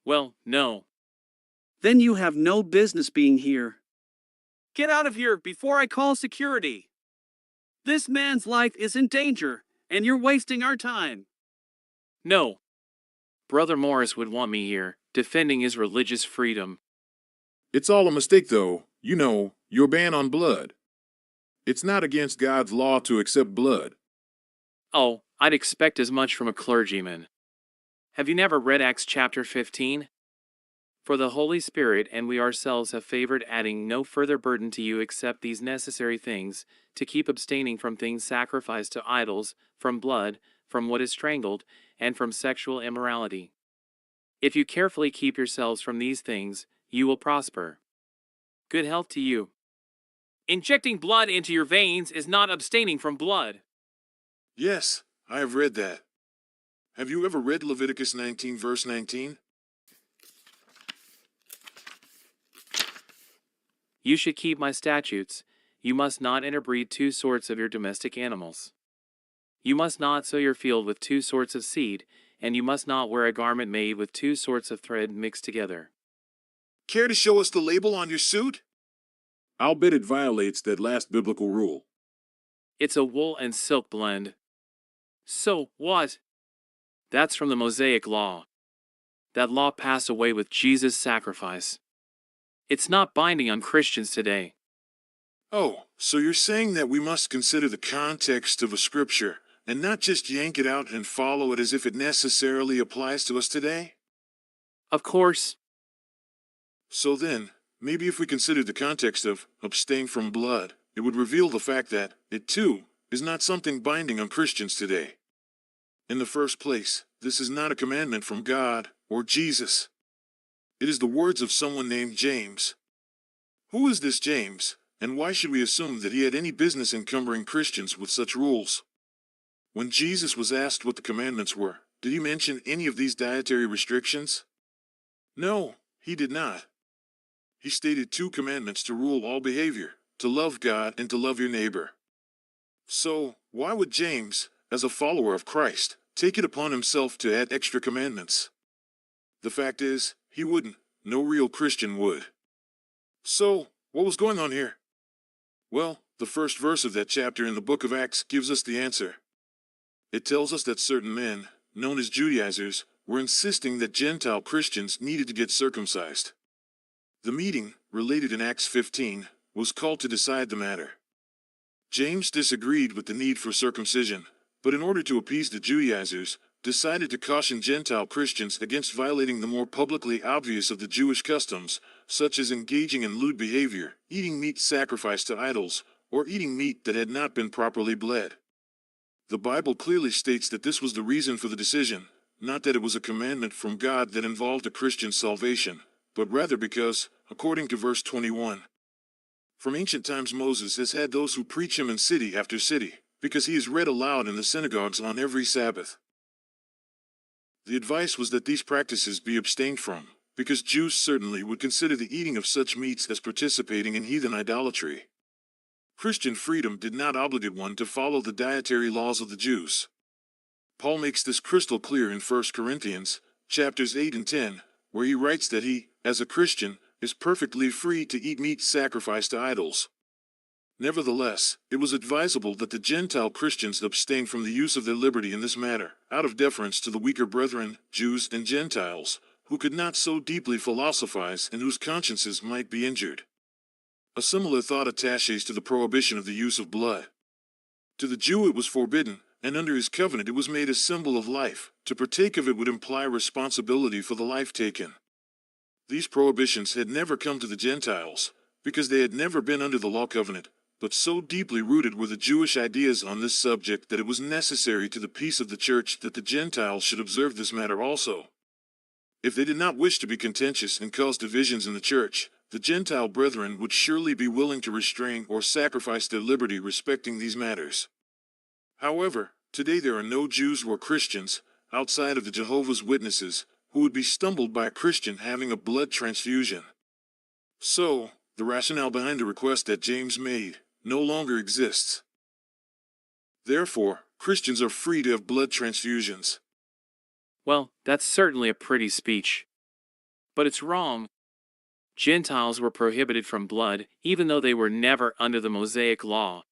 Well, no. Then you have no business being here. Get out of here before I call security. This man's life is in danger, and you're wasting our time. No. Brother Morris would want me here, defending his religious freedom. It's all a mistake, though. You know, your ban on blood. It's not against God's law to accept blood. Oh, I'd expect as much from a clergyman. Have you never read Acts chapter 15? For the Holy Spirit and we ourselves have favored adding no further burden to you except these necessary things, to keep abstaining from things sacrificed to idols, from blood, from what is strangled, and from sexual immorality. If you carefully keep yourselves from these things, you will prosper. Good health to you. Injecting blood into your veins is not abstaining from blood. Yes, I have read that. Have you ever read Leviticus 19 verse 19? You should keep my statutes. You must not interbreed two sorts of your domestic animals. You must not sow your field with two sorts of seed, and you must not wear a garment made with two sorts of thread mixed together. Care to show us the label on your suit? I'll bet it violates that last biblical rule. It's a wool and silk blend. So what? That's from the Mosaic Law. That law passed away with Jesus' sacrifice. It's not binding on Christians today. Oh, so you're saying that we must consider the context of a scripture and not just yank it out and follow it as if it necessarily applies to us today? Of course. So then, maybe if we considered the context of abstain from blood, it would reveal the fact that it too is not something binding on Christians today. In the first place, this is not a commandment from God or Jesus. It is the words of someone named James. Who is this James, and why should we assume that he had any business encumbering Christians with such rules? When Jesus was asked what the commandments were, did he mention any of these dietary restrictions? No, he did not. He stated two commandments to rule all behavior, to love God and to love your neighbor. So, why would James, as a follower of Christ, take it upon himself to add extra commandments? The fact is, he wouldn't. No real Christian would. So, what was going on here? Well, the first verse of that chapter in the book of Acts gives us the answer. It tells us that certain men, known as Judaizers, were insisting that Gentile Christians needed to get circumcised. The meeting, related in Acts 15, was called to decide the matter. James disagreed with the need for circumcision, but in order to appease the Judaizers, decided to caution Gentile Christians against violating the more publicly obvious of the Jewish customs, such as engaging in lewd behavior, eating meat sacrificed to idols, or eating meat that had not been properly bled. The Bible clearly states that this was the reason for the decision, not that it was a commandment from God that involved a Christian's salvation, but rather because, according to verse 21, from ancient times Moses has had those who preach him in city after city, because he is read aloud in the synagogues on every Sabbath. The advice was that these practices be abstained from, because Jews certainly would consider the eating of such meats as participating in heathen idolatry. Christian freedom did not obligate one to follow the dietary laws of the Jews. Paul makes this crystal clear in 1 Corinthians, chapters 8 and 10, where he writes that he, as a Christian, is perfectly free to eat meat sacrificed to idols. Nevertheless, it was advisable that the Gentile Christians abstain from the use of their liberty in this matter, out of deference to the weaker brethren, Jews and Gentiles, who could not so deeply philosophize and whose consciences might be injured. A similar thought attaches to the prohibition of the use of blood. To the Jew it was forbidden, and under his covenant it was made a symbol of life. To partake of it would imply responsibility for the life taken. These prohibitions had never come to the Gentiles, because they had never been under the law covenant, but so deeply rooted were the Jewish ideas on this subject that it was necessary to the peace of the church that the Gentiles should observe this matter also. If they did not wish to be contentious and cause divisions in the church, the Gentile brethren would surely be willing to restrain or sacrifice their liberty respecting these matters. However, today there are no Jews or Christians, outside of the Jehovah's Witnesses, who would be stumbled by a Christian having a blood transfusion. So, the rationale behind the request that James made no longer exists. Therefore, Christians are free to have blood transfusions. Well, that's certainly a pretty speech. But it's wrong. Gentiles were prohibited from blood, even though they were never under the Mosaic law.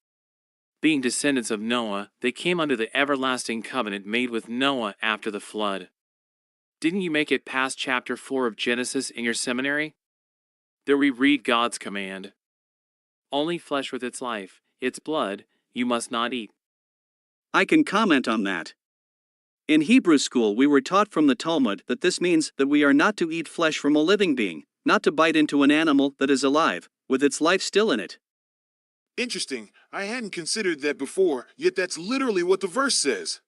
Being descendants of Noah, they came under the everlasting covenant made with Noah after the flood. Didn't you make it past chapter 4 of Genesis in your seminary? There we read God's command. Only flesh with its life, its blood, you must not eat. I can comment on that. In Hebrew school, we were taught from the Talmud that this means that we are not to eat flesh from a living being, not to bite into an animal that is alive, with its life still in it. Interesting. I hadn't considered that before, yet that's literally what the verse says.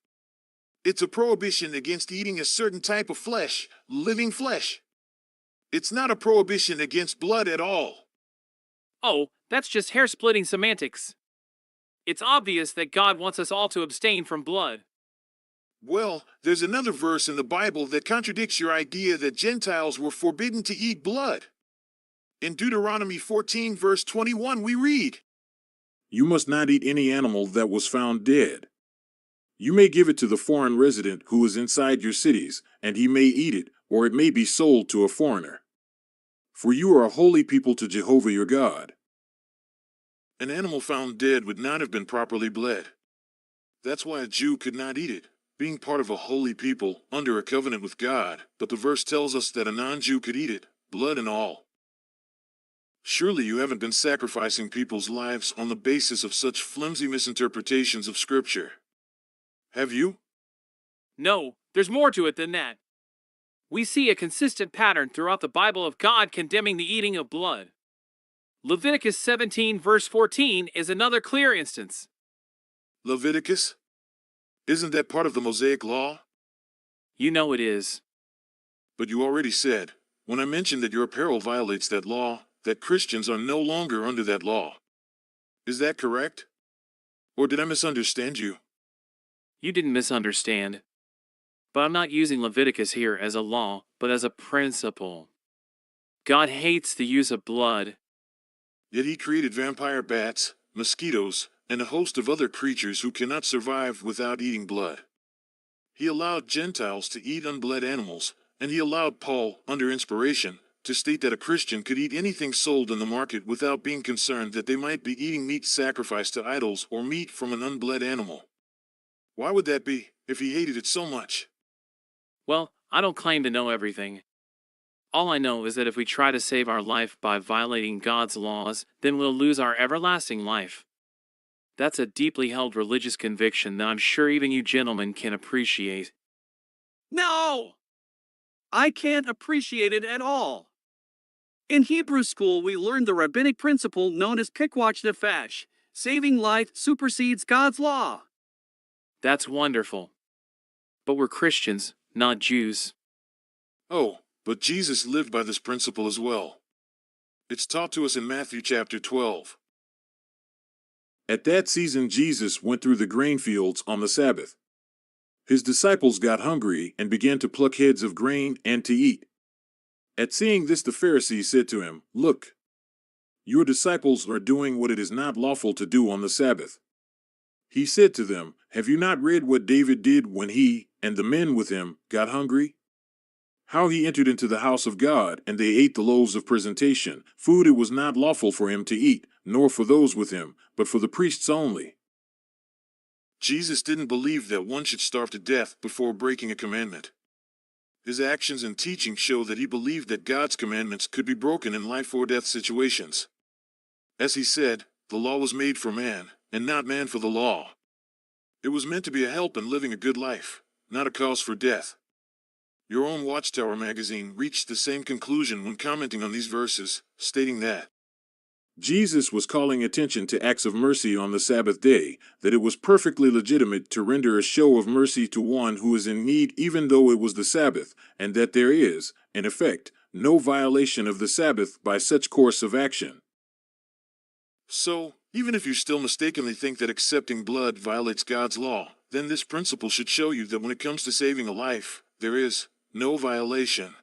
It's a prohibition against eating a certain type of flesh, living flesh. It's not a prohibition against blood at all. Oh, that's just hair-splitting semantics. It's obvious that God wants us all to abstain from blood. Well, there's another verse in the Bible that contradicts your idea that Gentiles were forbidden to eat blood. In Deuteronomy 14, verse 21, we read, "You must not eat any animal that was found dead. You may give it to the foreign resident who is inside your cities, and he may eat it, or it may be sold to a foreigner. For you are a holy people to Jehovah your God." An animal found dead would not have been properly bled. That's why a Jew could not eat it, being part of a holy people under a covenant with God, but the verse tells us that a non-Jew could eat it, blood and all. Surely you haven't been sacrificing people's lives on the basis of such flimsy misinterpretations of Scripture. Have you? No, there's more to it than that. We see a consistent pattern throughout the Bible of God condemning the eating of blood. Leviticus 17 verse 14 is another clear instance. Leviticus? Isn't that part of the Mosaic Law? You know it is. But you already said, when I mentioned that your apparel violates that law, that Christians are no longer under that law. Is that correct? Or did I misunderstand you? You didn't misunderstand. But I'm not using Leviticus here as a law, but as a principle. God hates the use of blood. Yet he created vampire bats, mosquitoes, and a host of other creatures who cannot survive without eating blood. He allowed Gentiles to eat unbled animals, and he allowed Paul, under inspiration, to state that a Christian could eat anything sold in the market without being concerned that they might be eating meat sacrificed to idols or meat from an unbled animal. Why would that be, if he hated it so much? Well, I don't claim to know everything. All I know is that if we try to save our life by violating God's laws, then we'll lose our everlasting life. That's a deeply held religious conviction that I'm sure even you gentlemen can appreciate. No! I can't appreciate it at all. In Hebrew school, we learned the rabbinic principle known as pikwach nefesh. Saving life supersedes God's law. That's wonderful. But we're Christians, not Jews. Oh, but Jesus lived by this principle as well. It's taught to us in Matthew chapter 12. At that season Jesus went through the grain fields on the Sabbath. His disciples got hungry and began to pluck heads of grain and to eat. At seeing this the Pharisees said to him, "Look, your disciples are doing what it is not lawful to do on the Sabbath." He said to them, "Have you not read what David did when he, and the men with him, got hungry? How he entered into the house of God, and they ate the loaves of presentation, food it was not lawful for him to eat, nor for those with him, but for the priests only." Jesus didn't believe that one should starve to death before breaking a commandment. His actions and teaching show that he believed that God's commandments could be broken in life or death situations. As he said, the law was made for man, and not man for the law. It was meant to be a help in living a good life, not a cause for death. Your own Watchtower magazine reached the same conclusion when commenting on these verses, stating that Jesus was calling attention to acts of mercy on the Sabbath day, that it was perfectly legitimate to render a show of mercy to one who is in need even though it was the Sabbath, and that there is, in effect, no violation of the Sabbath by such course of action. So, even if you still mistakenly think that accepting blood violates God's law, then this principle should show you that when it comes to saving a life, there is no violation.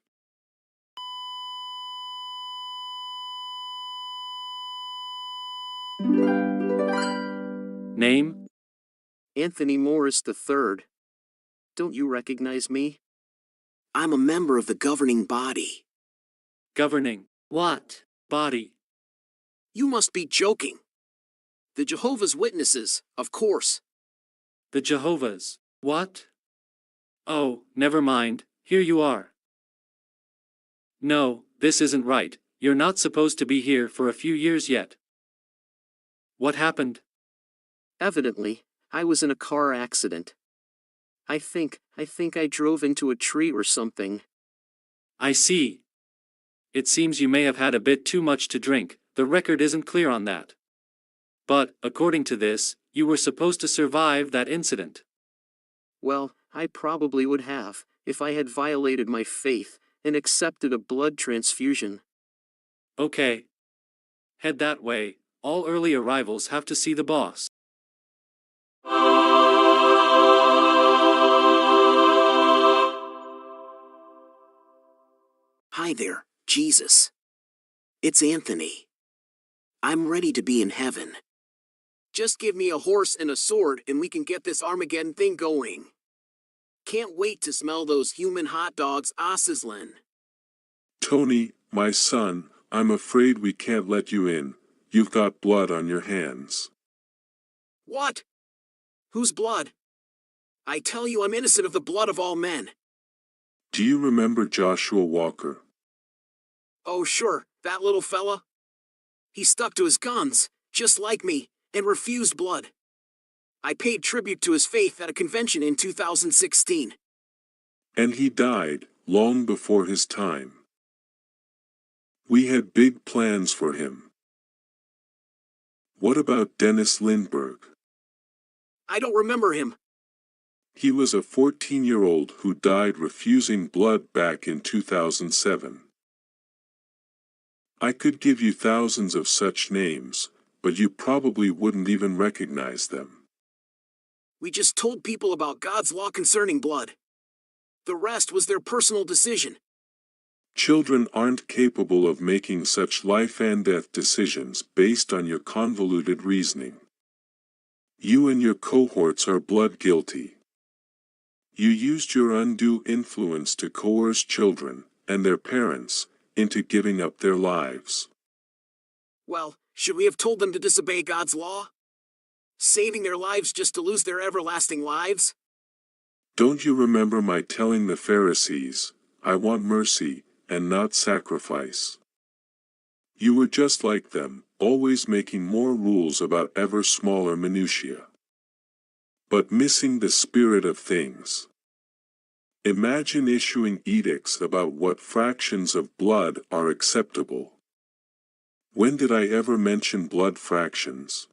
Name? Anthony Morris III. Don't you recognize me? I'm a member of the governing body. Governing what body? You must be joking. The Jehovah's Witnesses, of course. The Jehovah's. What? Oh, never mind, here you are. No, this isn't right. You're not supposed to be here for a few years yet. What happened? Evidently, I was in a car accident. I think I drove into a tree or something. I see. It seems you may have had a bit too much to drink. The record isn't clear on that. But, according to this, you were supposed to survive that incident. Well, I probably would have, if I had violated my faith and accepted a blood transfusion. Okay. Head that way. All early arrivals have to see the boss. Hi there, Jesus. It's Anthony. I'm ready to be in heaven. Just give me a horse and a sword and we can get this Armageddon thing going. Can't wait to smell those human hot dogs, Len. Tony, my son, I'm afraid we can't let you in. You've got blood on your hands. What? Whose blood? I tell you I'm innocent of the blood of all men. Do you remember Joshua Walker? Oh sure, that little fella? He stuck to his guns, just like me, and refused blood. I paid tribute to his faith at a convention in 2016. And he died, long before his time. We had big plans for him. What about Dennis Lindbergh? I don't remember him. He was a 14-year-old who died refusing blood back in 2007. I could give you thousands of such names, but you probably wouldn't even recognize them. We just told people about God's law concerning blood. The rest was their personal decision. Children aren't capable of making such life and death decisions based on your convoluted reasoning. You and your cohorts are blood guilty. You used your undue influence to coerce children, and their parents, into giving up their lives. Well, should we have told them to disobey God's law? Saving their lives just to lose their everlasting lives? Don't you remember my telling the Pharisees, I want mercy, and not sacrifice? You were just like them, always making more rules about ever smaller minutiae. But missing the spirit of things. Imagine issuing edicts about what fractions of blood are acceptable. When did I ever mention blood fractions?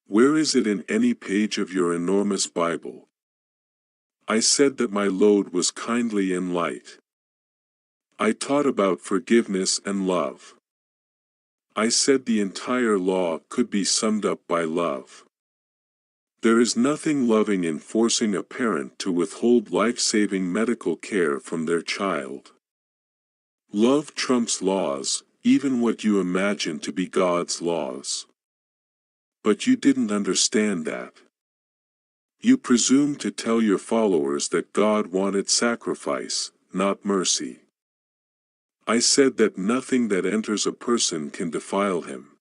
Where is it in any page of your enormous Bible? I said that my load was kindly and light. I taught about forgiveness and love. I said the entire law could be summed up by love. There is nothing loving in forcing a parent to withhold life-saving medical care from their child. Love trumps laws, even what you imagine to be God's laws. But you didn't understand that. You presumed to tell your followers that God wanted sacrifice, not mercy. I said that nothing that enters a person can defile him.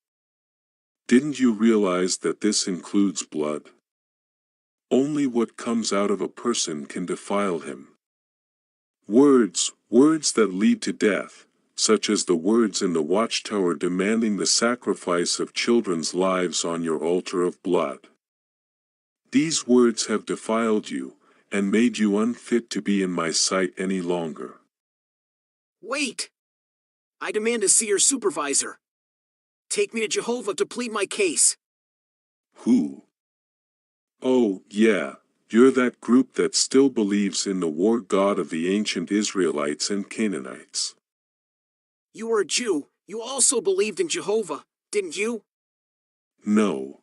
Didn't you realize that this includes blood? Only what comes out of a person can defile him. Words that lead to death, such as the words in the Watchtower demanding the sacrifice of children's lives on your altar of blood. These words have defiled you, and made you unfit to be in my sight any longer. Wait! I demand to see your supervisor. Take me to Jehovah to plead my case. Who? Oh, yeah, you're that group that still believes in the war god of the ancient Israelites and Canaanites. You were a Jew. You also believed in Jehovah, didn't you? No.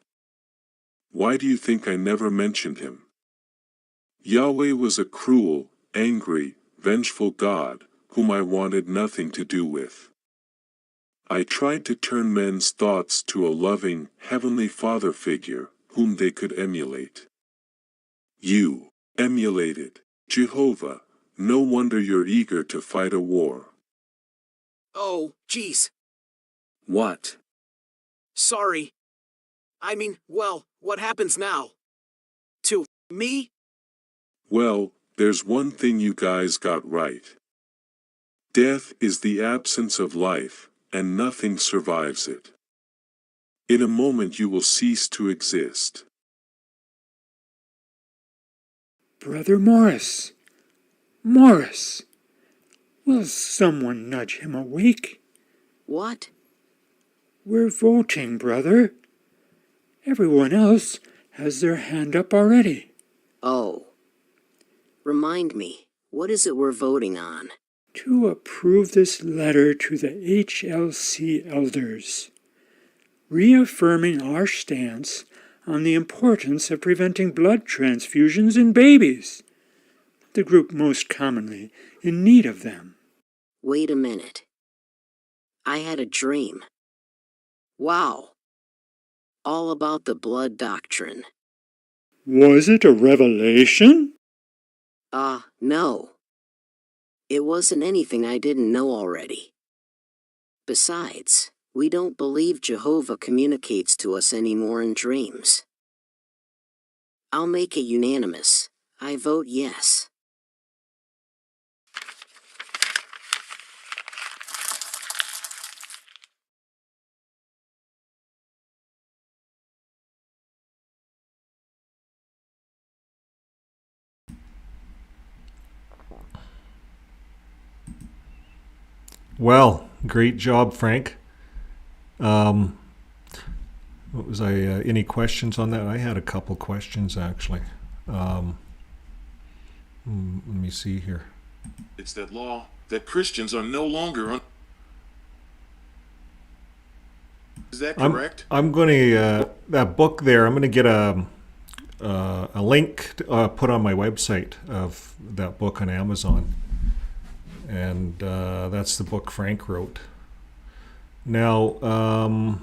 Why do you think I never mentioned him? Yahweh was a cruel, angry, vengeful God, whom I wanted nothing to do with. I tried to turn men's thoughts to a loving, heavenly Father figure, whom they could emulate. You emulated Jehovah. No wonder you're eager to fight a war. Oh, geez. What? Sorry. What happens now? To me? Well, there's one thing you guys got right. Death is the absence of life, and nothing survives it. In a moment you will cease to exist. Brother Morris! Morris! Will someone nudge him awake? What? We're voting, brother. Everyone else has their hand up already. Oh. Remind me, what is it we're voting on? To approve this letter to the HLC elders, reaffirming our stance on the importance of preventing blood transfusions in babies, the group most commonly in need of them. Wait a minute. I had a dream. Wow. All about the blood doctrine. Was it a revelation? No. It wasn't anything I didn't know already. Besides, we don't believe Jehovah communicates to us anymore in dreams. I'll make it unanimous. I vote yes. Well, great job, Frank. What was any questions on that? I had a couple questions, actually. Let me see here. It's that law that Christians are no longer on. Is that correct? I'm going to, that book there, I'm going to get a link put on my website of that book on Amazon. And that's the book Frank wrote. Now,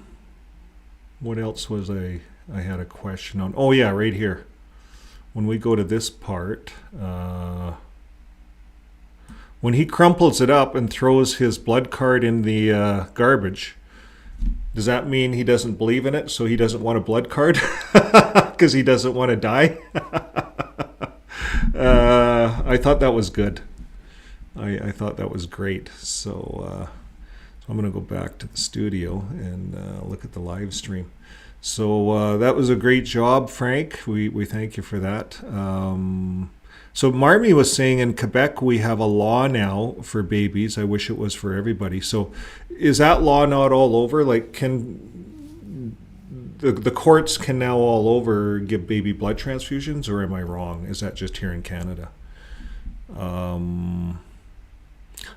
what else was I had a question on? Oh yeah, right here. When we go to this part, when he crumples it up and throws his blood card in the garbage, does that mean he doesn't believe in it, so he doesn't want a blood card? Because he doesn't want to die? I thought that was good. I thought that was great. So I'm going to go back to the studio and look at the live stream. So that was a great job, Frank. We thank you for that. So Marmy was saying in Quebec we have a law now for babies. I wish it was for everybody. So is that law not all over? Like, can the courts can now all over give baby blood transfusions, or am I wrong? Is that just here in Canada?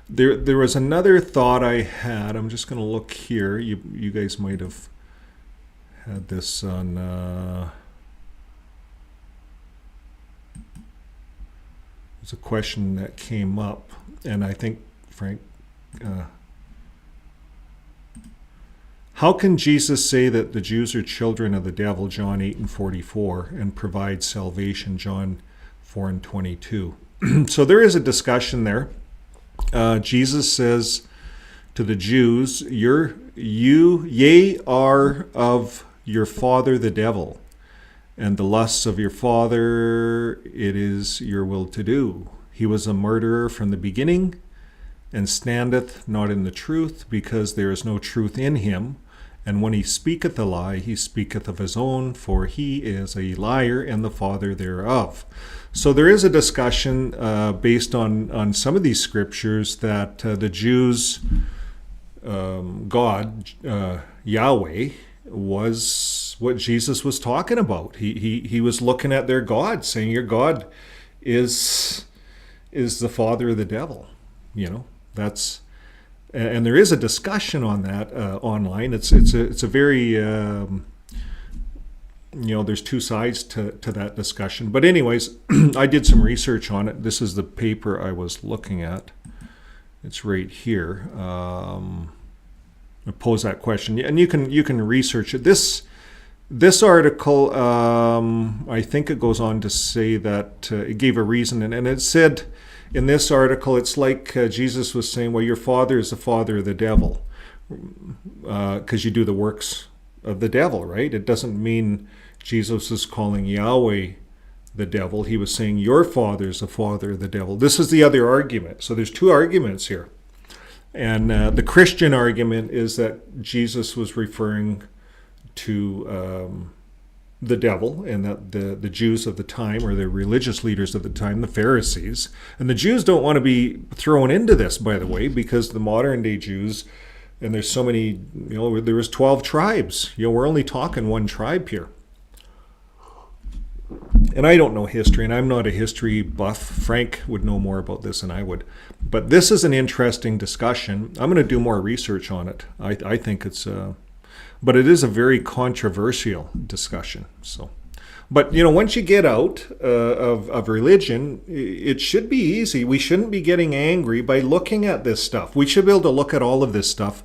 There was another thought I had. I'm just going to look here. You guys might have had this on. There's a question that came up, and I think Frank. How can Jesus say that the Jews are children of the devil, John 8:44, and provide salvation, John 4:22? So there is a discussion there. Jesus says to the Jews, ye are of your father the devil, and the lusts of your father it is your will to do. He was a murderer from the beginning, and standeth not in the truth, because there is no truth in him. And when he speaketh a lie, he speaketh of his own, for he is a liar and the father thereof. So there is a discussion based on some of these scriptures that the Jews, God, Yahweh, was what Jesus was talking about. He was looking at their God, saying, your God is the father of the devil. You know, that's, and there is a discussion on that online. It's a very there's two sides to that discussion. But anyways, I did some research on it. This is the paper I was looking at. It's right here. I pose that question, and you can research it. This article, I think it goes on to say that it gave a reason, and it said in this article, it's like Jesus was saying, well, your father is the father of the devil, because you do the works the devil, right? It doesn't mean Jesus is calling Yahweh the devil. He was saying your father is the father of the devil. This is the other argument. So there's two arguments here. And the Christian argument is that Jesus was referring to the devil, and that the Jews of the time, or the religious leaders of the time, the Pharisees. And the Jews don't want to be thrown into this, by the way, because the modern day Jews, and there's so many, there was 12 tribes. We're only talking one tribe here. And I don't know history, and I'm not a history buff. Frank would know more about this than I would. But this is an interesting discussion. I'm going to do more research on it. I think it's, but it is a very controversial discussion. So, but once you get out of religion, it should be easy. We shouldn't be getting angry by looking at this stuff. We should be able to look at all of this stuff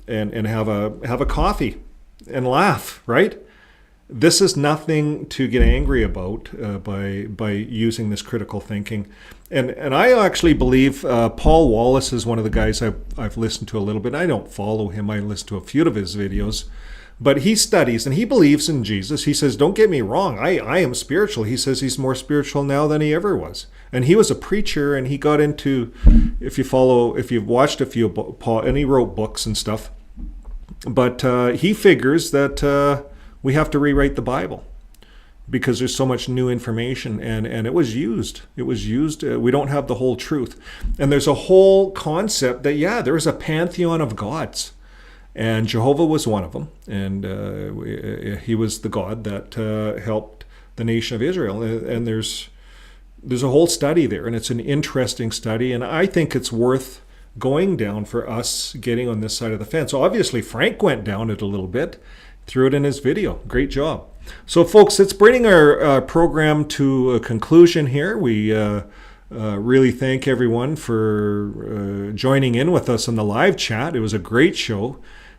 and have a coffee and laugh, right? This is nothing to get angry about by using this critical thinking. And I actually believe Paul Wallace is one of the guys I've listened to a little bit. I don't follow him. I listen to a few of his videos. But he studies and he believes in Jesus. He says, don't get me wrong, I am spiritual. He says he's more spiritual now than he ever was. And he was a preacher, and he got into, if you've watched a few, and he wrote books and stuff. But he figures that we have to rewrite the Bible because there's so much new information, and it was used. We don't have the whole truth. And there's a whole concept that, there is a pantheon of gods. And Jehovah was one of them. And he was the God that helped the nation of Israel. And there's a whole study there, and it's an interesting study. And I think it's worth going down for us getting on this side of the fence. So obviously, Frank went down it a little bit. Threw it in his video. Great job. So folks, it's bringing our program to a conclusion here. We really thank everyone for joining in with us on the live chat. It was a great show,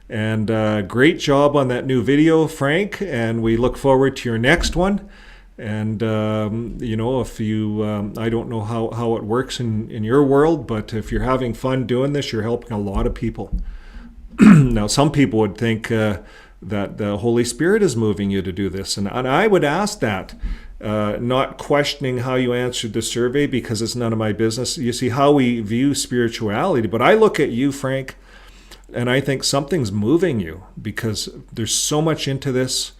and great job on that new video, Frank, and we look forward to your next one. And if you I don't know how it works in your world, but if you're having fun doing this, you're helping a lot of people. Now, some people would think that the Holy Spirit is moving you to do this. And I would ask that, not questioning how you answered the survey, because it's none of my business. You see how we view spirituality. But I look at you, Frank, and I think something's moving you, because there's so much into this.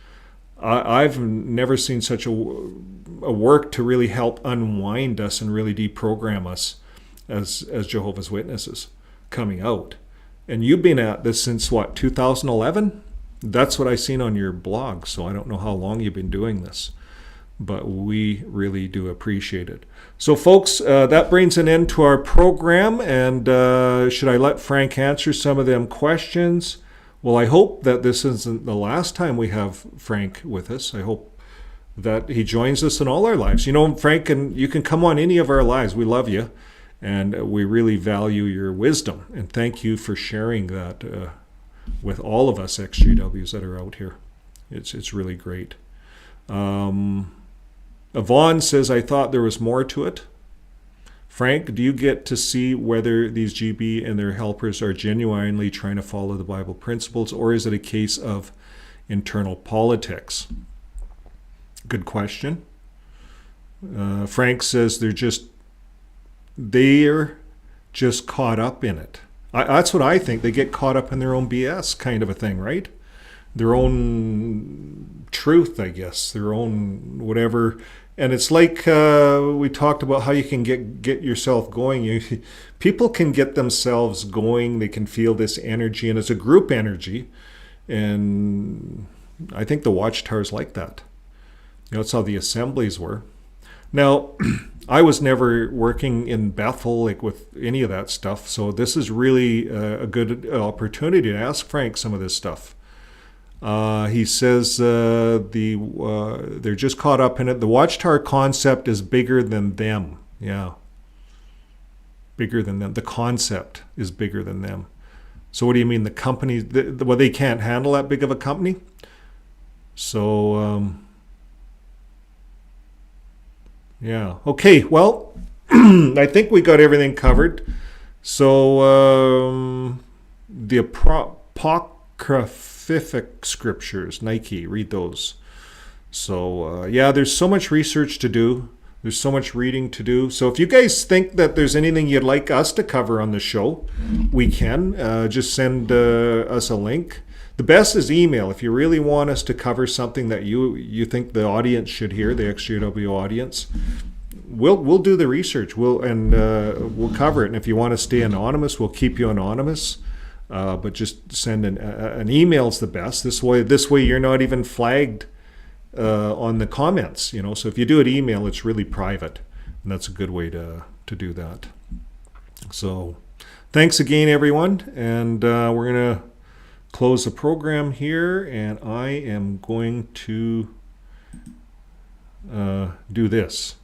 I've never seen such a work to really help unwind us and really deprogram us as Jehovah's Witnesses coming out. And you've been at this since, 2011? That's what I've seen on your blog, so I don't know how long you've been doing this, but we really do appreciate it. So folks, that brings an end to our program, and should I let Frank answer some of them questions? Well, I hope that this isn't the last time we have Frank with us. I hope that he joins us in all our lives. Frank, you can come on any of our lives. We love you, and we really value your wisdom, and thank you for sharing that with all of us XJWs that are out here. It's really great. Yvonne says, I thought there was more to it. Frank, do you get to see whether these GB and their helpers are genuinely trying to follow the Bible principles, or is it a case of internal politics? Good question. Frank says they're just caught up in it. That's what I think. They get caught up in their own BS kind of a thing, right? Their own truth, I guess, their own whatever. And it's like we talked about how you can get yourself going. People can get themselves going. They can feel this energy, and it's a group energy. And I think the Watchtower's like that. That's how the assemblies were. Now, I was never working in Bethel, with any of that stuff. So this is really a good opportunity to ask Frank some of this stuff. He says they're just caught up in it. The Watchtower concept is bigger than them. Yeah. Bigger than them. The concept is bigger than them. So what do you mean the company? They can't handle that big of a company? So... yeah. Okay. Well, I think we got everything covered. So the scriptures, Nike, read those. So, yeah, there's so much research to do. There's so much reading to do. So if you guys think that there's anything you'd like us to cover on the show, we can. Just send us a link. The best is email. If you really want us to cover something that you think the audience should hear, the XJW audience, we'll do the research. We'll cover it. And if you want to stay anonymous, we'll keep you anonymous. But just send an email's the best. This way you're not even flagged on the comments, So if you do it email, it's really private, and that's a good way to do that. So thanks again, everyone, and we're gonna close the program here, and I am going to do this.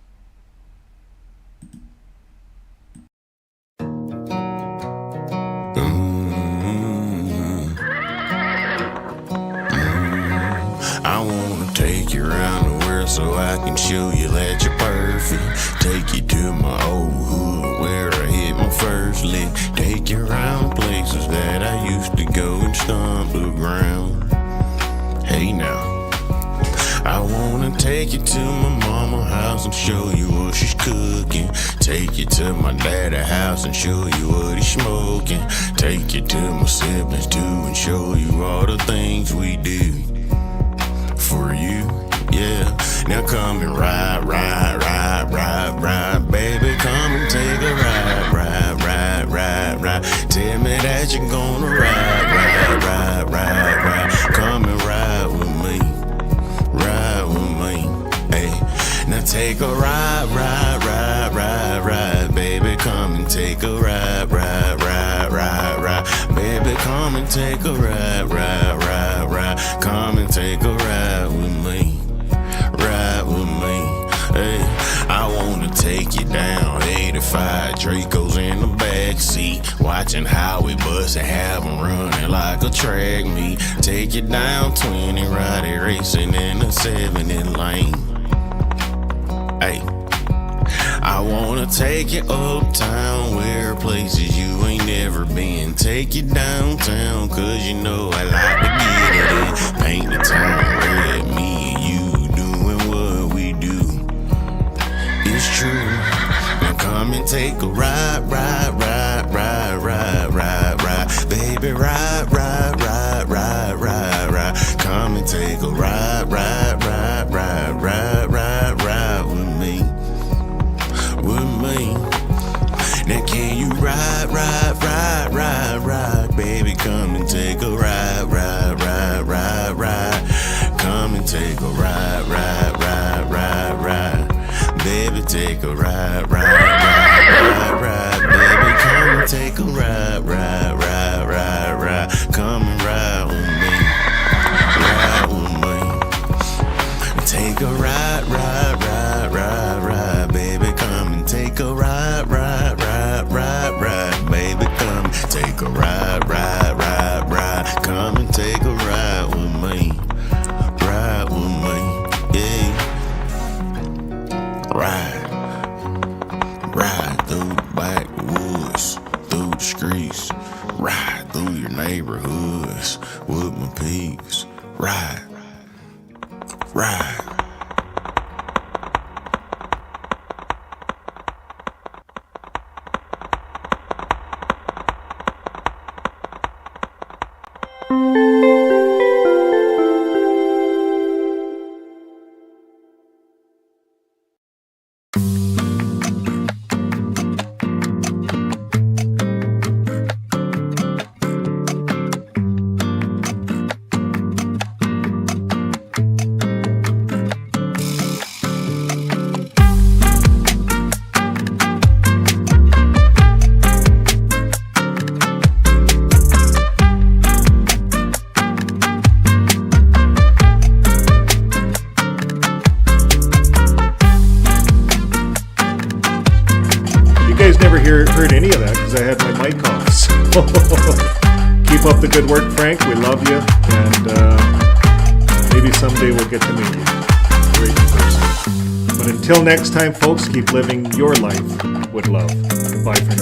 I wanna take you around the world so I can show you that you're perfect. Take you to my old hood where I hit my first lick. Take you around places that I used to go and stomp the ground. Hey now, I wanna take you to my mama's house and show you what she's cooking. Take you to my daddy's house and show you what he's smoking. Take you to my siblings too and show you all the things we do for you, yeah. Now come and ride, baby. Come and take a ride. Tell me that you're gonna ride. Come and ride with me, hey. Now take a ride, baby. Come and take a ride, baby. Come and take a ride. Come and take a ride with me, hey. I wanna take you down 85 Dracos in the backseat, watching how we bust and have them running like a track meet. Take you down 20 Roddy racing in the 70 lane, hey. I wanna take you uptown where places you ain't never been. Take you downtown cause you know I like to get it in. Paint the town red, me and you doing what we do. It's true. Now come and take a ride. Baby, ride. Come and take a ride with me. Now can you ride, baby? Come and take a ride. Come and take a ride. Baby, take a ride. Baby, come and take a ride. Come and ride with me. Take a ride. Baby, come and take a ride. Baby, come and take a ride. Come and take a ride with me. Yeah. Ride through the backwoods, through the streets. Ride through your neighborhoods with my pigs. Ride. Heard any of that because I had my mic off. So keep up the good work, Frank. We love you, and maybe someday we'll get to meet you. Great person. But until next time, folks, keep living your life with love. Bye for now.